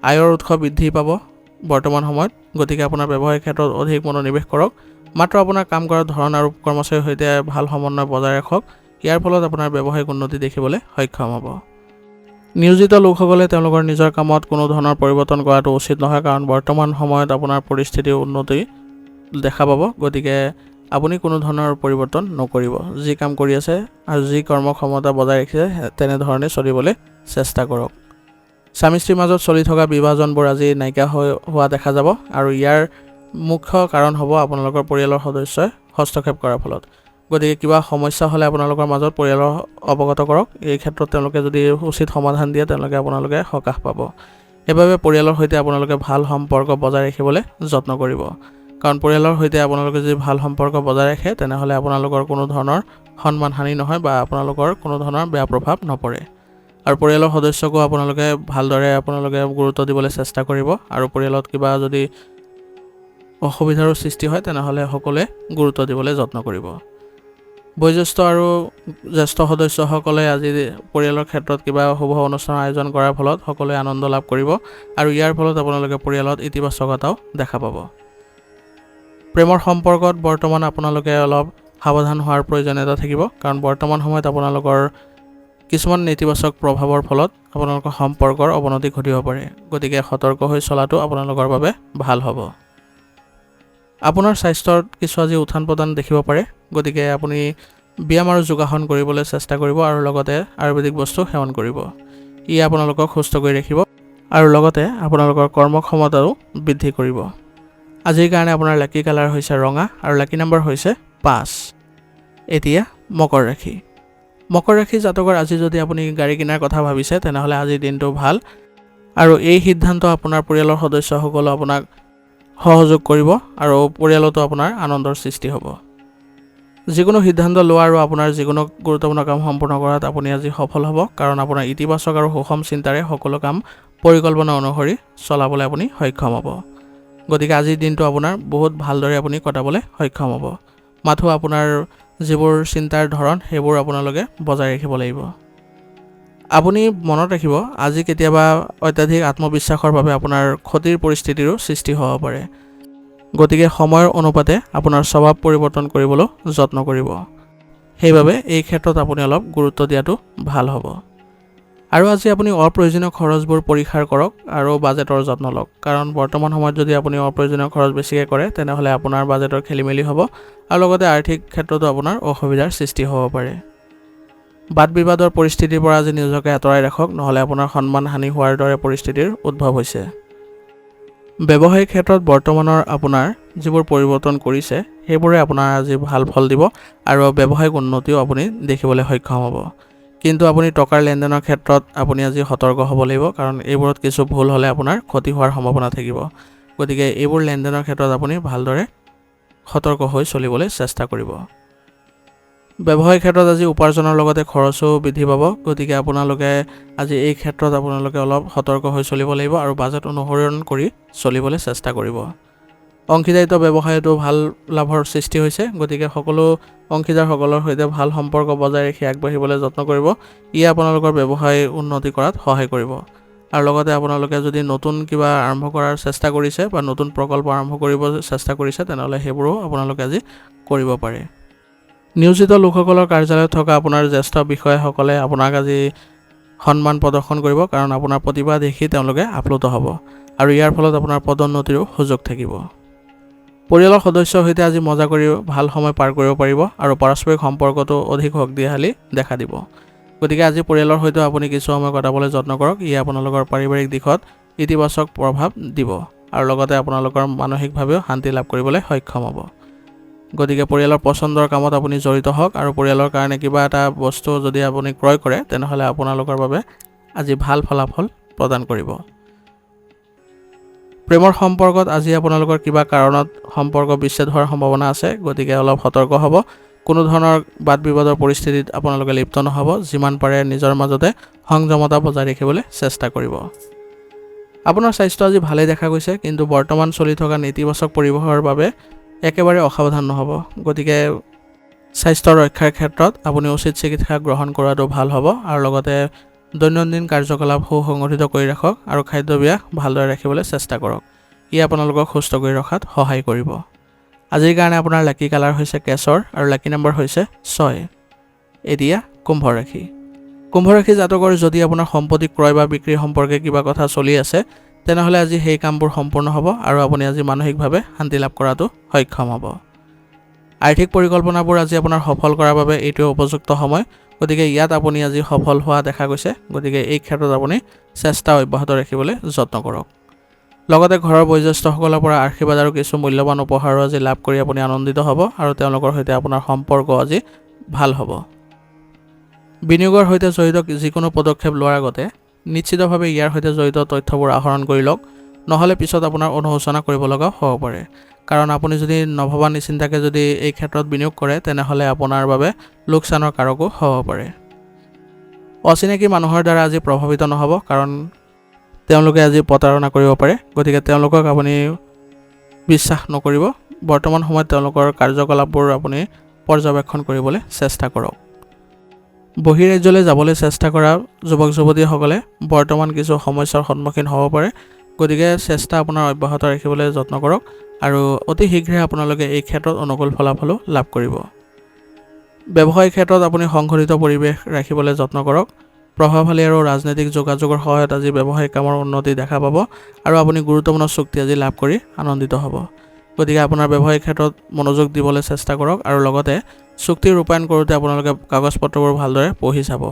আয়ৰ উৎস বৃদ্ধি পাব বৰ্তমান সময়ত। গতিকে আপোনাৰ ব্যৱসায়িক ক্ষেত্ৰত অধিক মনোনিৱেশ কৰক। মাত্ৰ আপোনাৰ কাম কৰাৰ ধৰণ আৰু কৰ্মচাৰীৰ সৈতে ভাল সমন্বয় বজাই ৰাখক। ইয়াৰ ফলত আপোনাৰ ব্যৱসায়িক উন্নতি দেখিবলৈ সক্ষম হ'ব। নিয়োজিত লোকসকলে তেওঁলোকৰ নিজৰ কামত কোনো ধৰণৰ পৰিৱৰ্তন কৰাটো উচিত নহয়, কাৰণ বৰ্তমান সময়ত আপোনাৰ পৰিস্থিতিৰ উন্নতি দেখা পাব। গতিকে আপুনি কোনো ধৰণৰ পৰিৱৰ্তন নকৰিব। যি কাম কৰি আছে আৰু যি কৰ্মক্ষমতা বজাই ৰাখিছে তেনেধৰণে চলিবলৈ চেষ্টা কৰক। স্বামী স্ত্ৰীৰ মাজত চলি থকা বিভাজনবোৰ আজি নাইকিয়া হোৱা দেখা যাব আৰু ইয়াৰ মুখ্য কাৰণ হ'ব আপোনালোকৰ পৰিয়ালৰ সদস্যই হস্তক্ষেপ কৰাৰ ফলত। গতিকে কিবা সমস্যা হ'লে আপোনালোকৰ মাজত পৰিয়ালৰ অৱগত কৰক। এই ক্ষেত্ৰত তেওঁলোকে যদি উচিত সমাধান দিয়ে, তেওঁলোকে আপোনালোকে সকাহ পাব। সেইবাবে পৰিয়ালৰ সৈতে আপোনালোকে ভাল সম্পৰ্ক বজাই ৰাখিবলৈ যত্ন কৰিব কাৰণ পৰিয়ালৰ সৈতে আপোনালোকে যদি ভাল সম্পৰ্ক বজাই ৰাখে তেনেহ'লে আপোনালোকৰ কোনো ধৰণৰ সন্মানহানি নহয় বা আপোনালোকৰ কোনো ধৰণৰ বেয়া প্ৰভাৱ নপৰে আৰু পৰিয়ালৰ সদস্যকো আপোনালোকে ভালদৰে গুৰুত্ব দিবলৈ চেষ্টা কৰিব আৰু পৰিয়ালত কিবা যদি অসুবিধাৰ সৃষ্টি হয় তেনেহ'লে সকলোৱে গুৰুত্ব দিবলৈ যত্ন কৰিব বয়োজ্যেষ্ঠ আৰু জ্যেষ্ঠ সদস্যসকলে আজি পৰিয়ালৰ ক্ষেত্ৰত কিবা শুভ অনুষ্ঠানৰ আয়োজন কৰাৰ ফলত সকলোৱে আনন্দ লাভ কৰিব আৰু ইয়াৰ ফলত আপোনালোকে পৰিয়ালত ইতিবাচকতাও দেখা পাব প্ৰেমৰ সম্পৰ্কত বৰ্তমান আপোনালোকে অলপ সাৱধান হোৱাৰ প্ৰয়োজনীয়তা থাকিব কাৰণ বৰ্তমান সময়ত আপোনালোকৰ কিছুমান নেতিবাচক প্ৰভাৱৰ ফলত আপোনালোকৰ সম্পৰ্কৰ অৱনতি ঘটিব পাৰে গতিকে সতৰ্ক হৈ চলাটো আপোনালোকৰ বাবে ভাল হ'ব আপোনাৰ স্বাস্থ্যৰ কিছু আজি উত্থান পতন দেখিব পাৰে গতিকে আপুনি ব্যায়াম আৰু যোগাসন কৰিবলৈ চেষ্টা কৰিব আৰু লগতে আয়ুৰ্বেদিক বস্তু সেৱন কৰিব ই আপোনালোকক সুস্থ কৰি ৰাখিব আৰু লগতে আপোনালোকৰ কৰ্মক্ষমতাও বৃদ্ধি কৰিব আজিৰ কাৰণে আপোনাৰ লাকি কালাৰ হৈছে ৰঙা আৰু লাকি নম্বৰ হৈছে 5 এতিয়া মকৰ ৰাশি জাতকৰ আজি যদি আপুনি গাড়ী কিনাৰ কথা ভাবিছে তেনেহ'লে আজিৰ দিনটো ভাল আৰু এই সিদ্ধান্ত আপোনাৰ পৰিয়ালৰ সদস্যসকলে আপোনাক সহযোগ কৰিব আৰু পৰিয়ালতো আপোনাৰ আনন্দৰ সৃষ্টি হ'ব যিকোনো সিদ্ধান্ত লোৱা আৰু আপোনাৰ যিকোনো গুৰুত্বপূৰ্ণ কাম সম্পূৰ্ণ কৰাত আপুনি আজি সফল হ'ব কাৰণ আপোনাৰ ইতিবাচক আৰু সুষম চিন্তাৰে সকলো কাম পৰিকল্পনা অনুসৰি চলাবলৈ আপুনি সক্ষম হ'ব গতিকে আজিৰ দিনটো আপোনাৰ বহুত ভালদৰে আপুনি কটাবলৈ সক্ষম হ'ব মাথো আপোনাৰ যিবোৰ চিন্তাৰ ধৰণ সেইবোৰ আপোনালোকে বজাই ৰাখিব লাগিব আপুনি মনত ৰাখিব আজি কেতিয়াবা অত্যাধিক আত্মবিশ্বাসৰ বাবে আপোনাৰ ক্ষতিৰ পৰিস্থিতিৰো সৃষ্টি হ'ব পাৰে গতিকে সময়ৰ অনুপাতে আপোনাৰ স্বভাৱ পৰিৱৰ্তন কৰিবলৈ যত্ন কৰিব সেইবাবে এই ক্ষেত্ৰত আপুনি অলপ গুৰুত্ব দিয়াটো ভাল হ'ব আৰু আজি আপুনি অপ্ৰয়োজনীয় খৰচবোৰ পৰিহাৰ কৰক আৰু বাজেটৰ যত্ন লওক কাৰণ বৰ্তমান সময়ত যদি আপুনি অপ্ৰয়োজনীয় খৰচ বেছিকৈ কৰে তেনেহ'লে আপোনাৰ বাজেটৰ খেলিমেলি হ'ব আৰু লগতে আৰ্থিক ক্ষেত্ৰতো আপোনাৰ অসুবিধাৰ সৃষ্টি হ'ব পাৰে বাদ বিবাদৰ পৰিস্থিতিৰ পৰা আজি নিজকে আঁতৰাই ৰাখক নহ'লে আপোনাৰ সন্মান হানি হোৱাৰ দৰে পৰিস্থিতিৰ উদ্ভৱ হৈছে ব্যৱসায়িক ক্ষেত্ৰত বৰ্তমানৰ আপোনাৰ যিবোৰ পৰিৱৰ্তন কৰিছে সেইবোৰে আপোনাৰ আজি ভাল ফল দিব আৰু ব্যৱসায়িক উন্নতিও আপুনি দেখিবলৈ সক্ষম হ'ব কিন্তু আপুনি টকাৰ লেনদেনৰ ক্ষেত্ৰত আপুনি আজি সতৰ্ক হ'ব লাগিব কাৰণ এইবোৰত কিছু ভুল হ'লে আপোনাৰ ক্ষতি হোৱাৰ সম্ভাৱনা থাকিব গতিকে এইবোৰ লেনদেনৰ ক্ষেত্ৰত আপুনি ভালদৰে সতৰ্ক হৈ চলিবলৈ চেষ্টা কৰিব ব্যৱসায়িক ক্ষেত্ৰত আজি উপাৰ্জনৰ লগতে খৰচো বৃদ্ধি পাব গতিকে আপোনালোকে আজি এই ক্ষেত্ৰত আপোনালোকে অলপ সতৰ্ক হৈ চলিব লাগিব আৰু বাজেট অনুসৰণ কৰি চলিবলৈ চেষ্টা কৰিব অংশীদাৰিত্ব ব্যৱসায়তো ভাল লাভৰ সৃষ্টি হৈছে গতিকে সকলো অংশীদাৰসকলৰ সৈতে ভাল সম্পৰ্ক বজাই ৰাখি আগবাঢ়িবলৈ যত্ন কৰিব ই আপোনালোকৰ ব্যৱসায় উন্নতি কৰাত সহায় কৰিব আৰু লগতে আপোনালোকে যদি নতুন কিবা আৰম্ভ কৰাৰ চেষ্টা কৰিছে বা নতুন প্ৰকল্প আৰম্ভ কৰিব চেষ্টা কৰিছে তেনেহ'লে সেইবোৰো আপোনালোকে আজি কৰিব পাৰে নিয়োজিত লোকসকলৰ কাৰ্যালয়ত থকা আপোনাৰ জ্যেষ্ঠ বিষয়াসকলে আপোনাক আজি সন্মান প্ৰদৰ্শন কৰিব কাৰণ আপোনাৰ প্ৰতিভা দেখি তেওঁলোকে আপ্লুত হ'ব আৰু ইয়াৰ ফলত আপোনাৰ পদোন্নতিৰো সুযোগ থাকিব পৰিয়ালৰ সদস্যৰ সৈতে আজি মজা কৰি ভাল সময় পাৰ কৰিব পাৰিব আৰু পাৰস্পৰিক সম্পৰ্কটো অধিক শক্তিশালী দেখা দিব গতিকে আজি পৰিয়ালৰ সৈতে আপুনি কিছু সময় কটাবলৈ যত্ন কৰক ই আপোনালোকৰ পাৰিবাৰিক দিশত ইতিবাচক প্ৰভাৱ দিব আৰু লগতে আপোনালোকৰ মানসিকভাৱেও শান্তি লাভ কৰিবলৈ সক্ষম হ'ব গতিকে পৰিয়ালৰ পছন্দৰ কামত আপুনি জড়িত হওক আৰু পৰিয়ালৰ কাৰণে কিবা এটা বস্তু যদি আপুনি ক্ৰয় কৰে তেনেহ'লে আপোনালোকৰ বাবে আজি ভাল ফলাফল প্ৰদান কৰিব প্ৰেমৰ সম্পৰ্কত আজি আপোনালোকৰ কিবা কাৰণত সম্পৰ্ক বিচ্ছেদ হোৱাৰ সম্ভাৱনা আছে গতিকে অলপ সতৰ্ক হ'ব কোনো ধৰণৰ বাদ বিবাদৰ পৰিস্থিতিত আপোনালোকে লিপ্ত নহ'ব যিমান পাৰে নিজৰ মাজতে সংযমতা বজাই ৰাখিবলৈ চেষ্টা কৰিব আপোনাৰ স্বাস্থ্য আজি ভালেই দেখা গৈছে কিন্তু বৰ্তমান চলি থকা নেতিবাচক পৰিৱেশৰ বাবে একেবাৰে অসাৱধান নহ'ব গতিকে স্বাস্থ্য ৰক্ষাৰ ক্ষেত্ৰত আপুনি উচিত চিকিৎসা গ্ৰহণ কৰাটো ভাল হ'ব আৰু লগতে দৈনন্দিন কাৰ্যকলাপ সুসংগঠিত কৰি ৰাখক আৰু খাদ্যাভ্যাস ভালদৰে ৰাখিবলৈ চেষ্টা কৰক ই আপোনালোকক সুস্থ কৰি ৰখাত সহায় কৰিব আজিৰ কাৰণে আপোনাৰ লাকি কালাৰ হৈছে কেশৰ আৰু লাকি নম্বৰ হৈছে 6 এতিয়া কুম্ভ ৰাশি জাতকৰ যদি আপোনাৰ সম্পত্তি ক্ৰয় বা বিক্ৰী সম্পৰ্কে কিবা কথা চলি আছে তেনেহ'লে আজি সেই কামবোৰ সম্পূৰ্ণ হ'ব আৰু আপুনি আজি মানসিকভাৱে শান্তি লাভ কৰাটো সক্ষম হ'ব আৰ্থিক পৰিকল্পনাবোৰ আজি আপোনাৰ সফল কৰাৰ বাবে এইটো উপযুক্ত সময় গতিকে ইয়াত আপুনি আজি সফল হোৱা দেখা গৈছে গতিকে এই ক্ষেত্ৰত আপুনি চেষ্টা অব্যাহত ৰাখিবলৈ যত্ন কৰক লগতে ঘৰৰ বয়োজ্যেষ্ঠসকলৰ পৰা আশীৰ্বাদ আৰু কিছু মূল্যৱান উপহাৰো আজি লাভ কৰি আপুনি আনন্দিত হ'ব আৰু তেওঁলোকৰ সৈতে আপোনাৰ সম্পৰ্ক আজি ভাল হ'ব বিনিয়োগৰ সৈতে জড়িত যিকোনো পদক্ষেপ লোৱাৰ আগতে নিশ্চিতভাৱে ইয়াৰ সৈতে জড়িত তথ্যবোৰ আহৰণ কৰি লওক, নহ'লে পিছত আপোনাৰ অনুশোচনা কৰিব লগা হ'ব পাৰে। কাৰণ আপুনি যদি নভবা নিচিন্তাকৈ যদি এই ক্ষেত্ৰত বিনিয়োগ কৰে তেনেহ'লে আপোনাৰ বাবে লোকচানৰ কাৰকো হ'ব পাৰে। অচিনাকি মানুহৰ দ্বাৰা আজি প্ৰভাৱিত নহ'ব, কাৰণ তেওঁলোকে আজি প্ৰতাৰণা কৰিব পাৰে। গতিকে তেওঁলোকক আপুনি বিশ্বাস নকৰিব। বৰ্তমান সময়ত তেওঁলোকৰ কাৰ্যকলাপবোৰ আপুনি পৰ্যবেক্ষণ কৰিবলৈ চেষ্টা কৰক। বহিৰাজ্যলৈ যাবলৈ চেষ্টা কৰা যুৱক যুৱতীসকলে বৰ্তমান কিছু সমস্যাৰ সন্মুখীন হ'ব পাৰে। গতিকে চেষ্টা আপোনাৰ অব্যাহত ৰাখিবলৈ যত্ন কৰক আৰু অতি শীঘ্ৰে আপোনালোকে এই ক্ষেত্ৰত অনুকূল ফলাফলো লাভ কৰিব। ব্যৱসায়িক ক্ষেত্ৰত আপুনি সংঘটিত পৰিৱেশ ৰাখিবলৈ যত্ন কৰক। প্ৰভাৱশালী আৰু ৰাজনৈতিক যোগাযোগৰ সহায়ত আজি ব্যৱসায়িক কামৰ উন্নতি দেখা পাব আৰু আপুনি গুৰুত্বপূৰ্ণ চুক্তি আজি লাভ কৰি আনন্দিত হ'ব। গতিকে আপোনাৰ ব্যৱসায়িক ক্ষেত্ৰত মনোযোগ দিবলৈ চেষ্টা কৰক আৰু লগতে চুক্তি ৰূপায়ণ কৰোঁতে আপোনালোকে কাগজ পত্ৰবোৰ ভালদৰে পঢ়ি চাব,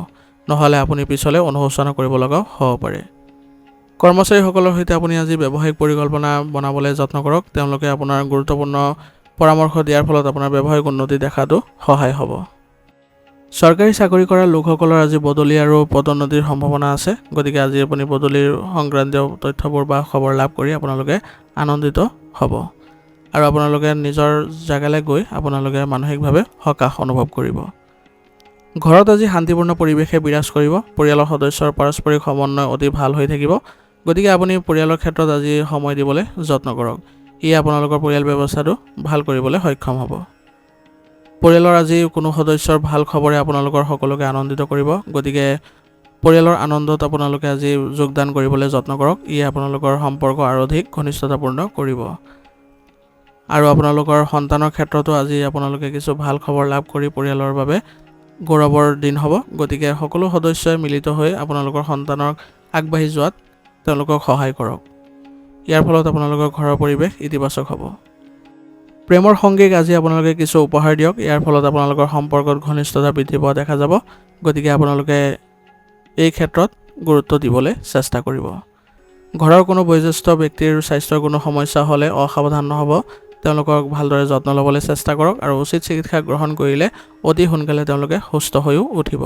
নহ'লে আপুনি পিছলৈ অনুশোচনা কৰিব লগাও হ'ব পাৰে। কৰ্মচাৰীসকলৰ সৈতে আপুনি আজি ব্যৱসায়িক পৰিকল্পনা বনাবলৈ যত্ন কৰক। তেওঁলোকে আপোনাৰ গুৰুত্বপূৰ্ণ পৰামৰ্শ দিয়াৰ ফলত আপোনাৰ ব্যৱসায়িক উন্নতি দেখাটো সহায় হ'ব। চৰকাৰী চাকৰি কৰা লোকসকলৰ আজি বদলি আৰু পদোন্নতিৰ সম্ভাৱনা আছে। গতিকে আজি আপুনি বদলিৰ সংক্ৰান্তীয় তথ্যবোৰ বা খবৰ লাভ কৰি আপোনালোকে আনন্দিত হ'ব আৰু আপোনালোকে নিজৰ জেগালৈ গৈ আপোনালোকে মানসিকভাৱে সকাহ অনুভৱ কৰিব। ঘৰত আজি শান্তিপূৰ্ণ পৰিৱেশে বিৰাজ কৰিব। পৰিয়ালৰ সদস্যৰ পাৰস্পৰিক সমন্বয় অতি ভাল হৈ থাকিব। গতিকে আপুনি পৰিয়ালৰ ক্ষেত্ৰত আজি সময় দিবলৈ যত্ন কৰক। ই আপোনালোকৰ পৰিয়াল ব্যৱস্থাটো ভাল কৰিবলৈ সক্ষম হ'ব। পৰিয়ালৰ আজি কোনো সদস্যৰ ভাল খবৰে আপোনালোকৰ সকলোকে আনন্দিত কৰিব। গতিকে পৰিয়ালৰ আনন্দত আপোনালোকে আজি যোগদান কৰিবলৈ যত্ন কৰক। ই আপোনালোকৰ সম্পৰ্ক আৰু অধিক ঘনিষ্ঠতাপূৰ্ণ কৰিব। আৰু আপোনালোকৰ সন্তানৰ ক্ষেত্ৰতো আজি আপোনালোকে কিছু ভাল খবৰ লাভ কৰি পৰিয়ালৰ বাবে গৌৰৱৰ দিন হ'ব। গতিকে সকলো সদস্যই মিলিত হৈ আপোনালোকৰ সন্তানক আগবাঢ়ি যোৱাত তেওঁলোকক সহায় কৰক। ইয়াৰ ফলত আপোনালোকৰ ঘৰৰ পৰিৱেশ ইতিবাচক হ'ব। প্ৰেমৰ সংগীক আজি আপোনালোকে কিছু উপহাৰ দিয়ক। ইয়াৰ ফলত আপোনালোকৰ সম্পৰ্কত ঘনিষ্ঠতা বৃদ্ধি পোৱা দেখা যাব। গতিকে আপোনালোকে এই ক্ষেত্ৰত গুৰুত্ব দিবলৈ চেষ্টা কৰিব। ঘৰৰ কোনো বয়োজ্যেষ্ঠ ব্যক্তিৰ স্বাস্থ্যৰ কোনো সমস্যা হ'লে অসাৱধান নহ'ব। তেওঁলোকক ভালদৰে যত্ন ল'বলৈ চেষ্টা কৰক আৰু উচিত চিকিৎসা গ্ৰহণ কৰিলে অতি সোনকালে তেওঁলোকে সুস্থ হৈও উঠিব।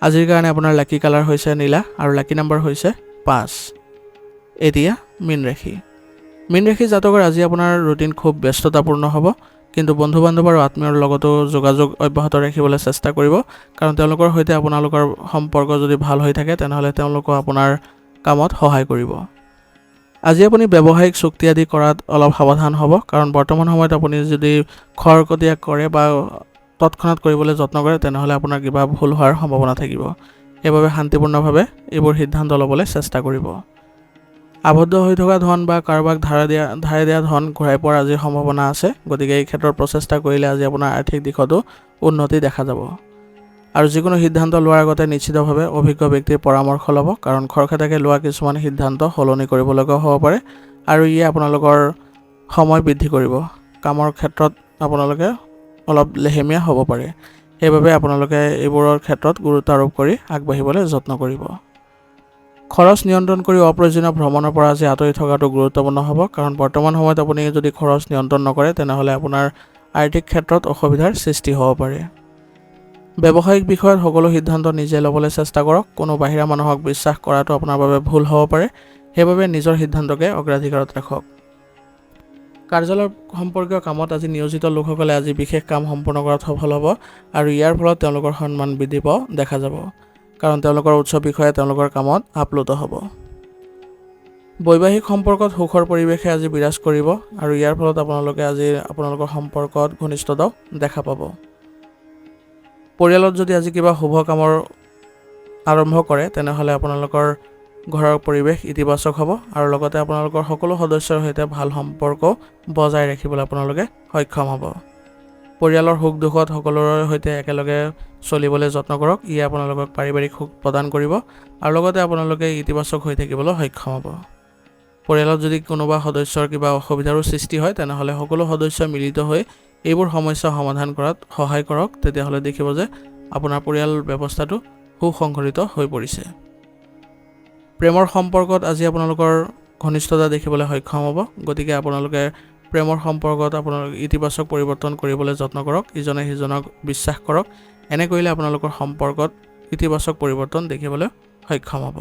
আজিৰ কাৰণে আপোনাৰ লাকি কালাৰ হৈছে নীলা আৰু লাকি নম্বৰ হৈছে 5। এতিয়া মীন ৰাশি। মীন ৰাশি জাতকৰ আজি আপোনাৰ ৰুটিন খুব ব্যস্ততাপূৰ্ণ হ'ব, কিন্তু বন্ধু বান্ধৱ আৰু আত্মীয়ৰ লগতো যোগাযোগ অব্যাহত ৰাখিবলৈ চেষ্টা কৰিব। কাৰণ তেওঁলোকৰ সৈতে আপোনালোকৰ সম্পৰ্ক যদি ভাল হৈ থাকে তেনেহ'লে তেওঁলোকো আপোনাৰ কামত সহায় কৰিব। আজি আপুনি ব্যৱসায়িক চুক্তি আদি কৰাত অলপ সাৱধান হ'ব, কাৰণ বৰ্তমান সময়ত আপুনি যদি খৰকটীয়া কৰে বা তৎক্ষণাত কৰিবলৈ যত্ন কৰে তেনেহ'লে আপোনাৰ কিবা ভুল হোৱাৰ সম্ভাৱনা থাকিব। সেইবাবে শান্তিপূৰ্ণভাৱে এইবোৰ সিদ্ধান্ত ল'বলৈ চেষ্টা কৰিব। আবদ্ধ হৈ থকা ধন বা কাৰোবাক ধাৰে দিয়া ধন ঘূৰাই পোৱাৰ আজি সম্ভাৱনা আছে। গতিকে এই ক্ষেত্ৰত প্ৰচেষ্টা কৰিলে আজি আপোনাৰ আৰ্থিক দিশতো উন্নতি দেখা যাব। আৰু যিকোনো সিদ্ধান্ত লোৱাৰ আগতে নিশ্চিতভাৱে অভিজ্ঞ ব্যক্তিৰ পৰামৰ্শ ল'ব, কাৰণ খৰখেদাকে লোৱা কিছুমান সিদ্ধান্ত সলনি কৰিবলগীয়া হ'ব পাৰে আৰু ইয়ে আপোনালোকৰ সময় বৃদ্ধি কৰিব। কামৰ ক্ষেত্ৰত আপোনালোকে অলপ লেহেমীয়া হ'ব পাৰে। সেইবাবে আপোনালোকে এইবোৰৰ ক্ষেত্ৰত গুৰুত্ব আৰোপ কৰি আগবাঢ়িবলৈ যত্ন কৰিব। খৰচ নিয়ন্ত্ৰণ কৰি অপ্ৰয়োজনীয় ভ্ৰমণৰ পৰা আজি আঁতৰি থকাটো গুৰুত্বপূৰ্ণ হ'ব, কাৰণ বৰ্তমান সময়ত আপুনি যদি খৰচ নিয়ন্ত্ৰণ নকৰে তেনেহ'লে আপোনাৰ আৰ্থিক ক্ষেত্ৰত অসুবিধাৰ সৃষ্টি হ'ব পাৰে। ব্যৱসায়িক বিষয়ত সকলো সিদ্ধান্ত নিজে ল'বলৈ চেষ্টা কৰক। কোনো বাহিৰা মানুহক বিশ্বাস কৰাটো আপোনাৰ বাবে ভুল হ'ব পাৰে। সেইবাবে নিজৰ সিদ্ধান্তকে অগ্ৰাধিকাৰত ৰাখক। কাৰ্যালয় সম্পৰ্কীয় কামত আজি নিয়োজিত লোকসকলে আজি বিশেষ কাম সম্পূৰ্ণ কৰাত সফল হ'ব আৰু ইয়াৰ ফলত তেওঁলোকৰ সন্মান বৃদ্ধি পোৱা দেখা যাব, কাৰণ তেওঁলোকৰ উচ্চ বিষয়ে তেওঁলোকৰ কামত আপ্লুত হ'ব। বৈবাহিক সম্পৰ্কত সুখৰ পৰিৱেশে আজি বিৰাজ কৰিব আৰু ইয়াৰ ফলত আপোনালোকে আজি আপোনালোকৰ সম্পৰ্কত ঘনিষ্ঠতাও দেখা পাব। পৰিয়ালত যদি আজি কিবা শুভ কামৰ আৰম্ভ কৰে তেনেহ'লে আপোনালোকৰ ঘৰৰ পৰিৱেশ ইতিবাচক হ'ব আৰু লগতে আপোনালোকৰ সকলো সদস্যৰ সৈতে ভাল সম্পৰ্ক বজাই ৰাখিবলৈ আপোনালোকে সক্ষম হ'ব। পৰিয়ালৰ সুখ দুখত সকলোৰে সৈতে একেলগে চলিবলৈ যত্ন কৰক। ইয়ে আপোনালোকক পাৰিবাৰিক সুখ প্ৰদান কৰিব আৰু লগতে আপোনালোকে ইতিবাচক হৈ থাকিবলৈ সক্ষম হ'ব। পৰিয়ালত যদি কোনোবা সদস্যৰ কিবা অসুবিধাৰো সৃষ্টি হয় তেনেহ'লে সকলো সদস্য মিলিত হৈ এইবোৰ সমস্যা সমাধান কৰাত সহায় কৰক। তেতিয়াহ'লে দেখিব যে আপোনাৰ পৰিয়াল ব্যৱস্থাটো সুসংগঠিত হৈ পৰিছে। প্ৰেমৰ সম্পৰ্কত আজি আপোনালোকৰ ঘনিষ্ঠতা দেখিবলৈ সক্ষম হ'ব। গতিকে আপোনালোকে প্ৰেমৰ সম্পৰ্কত আপোনালোকে ইতিবাচক পৰিৱৰ্তন কৰিবলৈ যত্ন কৰক। ইজনে সিজনক বিশ্বাস কৰক। এনে কৰিলে আপোনালোকৰ সম্পৰ্কত ইতিবাচক পৰিৱৰ্তন দেখিবলৈ সক্ষম হ'ব।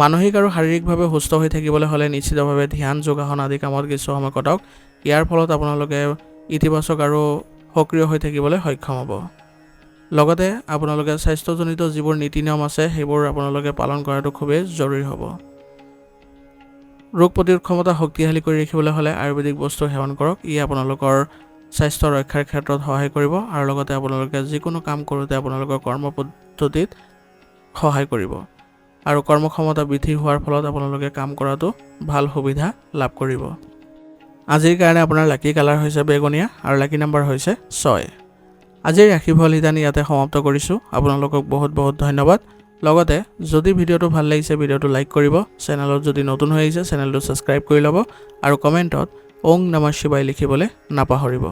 মানসিক আৰু শাৰীৰিকভাৱে সুস্থ হৈ থাকিবলৈ হ'লে নিশ্চিতভাৱে ধ্যান, যোগাসন আদি কামত কিছু সময় কটাওক। ইয়াৰ ফলত আপোনালোকে ইতিবাচক আৰু সক্ৰিয় হৈ থাকিবলৈ সক্ষম হ'ব। লগতে আপোনালোকে স্বাস্থ্যজনিত যিবোৰ নীতি নিয়ম আছে সেইবোৰ আপোনালোকে পালন কৰাটো খুবেই জৰুৰী হ'ব। ৰোগ প্ৰতিৰোধ ক্ষমতা শক্তিশালী কৰি ৰাখিবলৈ হ'লে আয়ুৰ্বেদিক বস্তু সেৱন কৰক। ই আপোনালোকৰ স্বাস্থ্য ৰক্ষাৰ ক্ষেত্ৰত সহায় কৰিব আৰু লগতে আপোনালোকে যিকোনো কাম কৰোঁতে আপোনালোকৰ কৰ্ম পদ্ধতিত সহায় কৰিব আৰু কৰ্মক্ষমতা বৃদ্ধি হোৱাৰ ফলত আপোনালোকে কাম কৰাটো ভাল সুবিধা লাভ কৰিব। আজিৰ কাৰণে আপোনাৰ লাকি কালাৰ হৈছে বেঙুনীয়া আৰু লাকি নম্বৰ হৈছে 6। আজিৰ ৰাশিফল শিতানি ইয়াতে সমাপ্ত কৰিছোঁ। আপোনালোকক বহুত বহুত ধন্যবাদ। লগতে যদি ভিডিঅ'টো ভাল লাগিছে ভিডিঅ'টো লাইক কৰিব, চেনেলত যদি নতুন হৈ আহিছে চেনেলটো ছাবস্ক্ৰাইব কৰি ল'ব আৰু কমেণ্টত ওং নমঃ শিৱায় লিখিবলৈ নাপাহৰিব।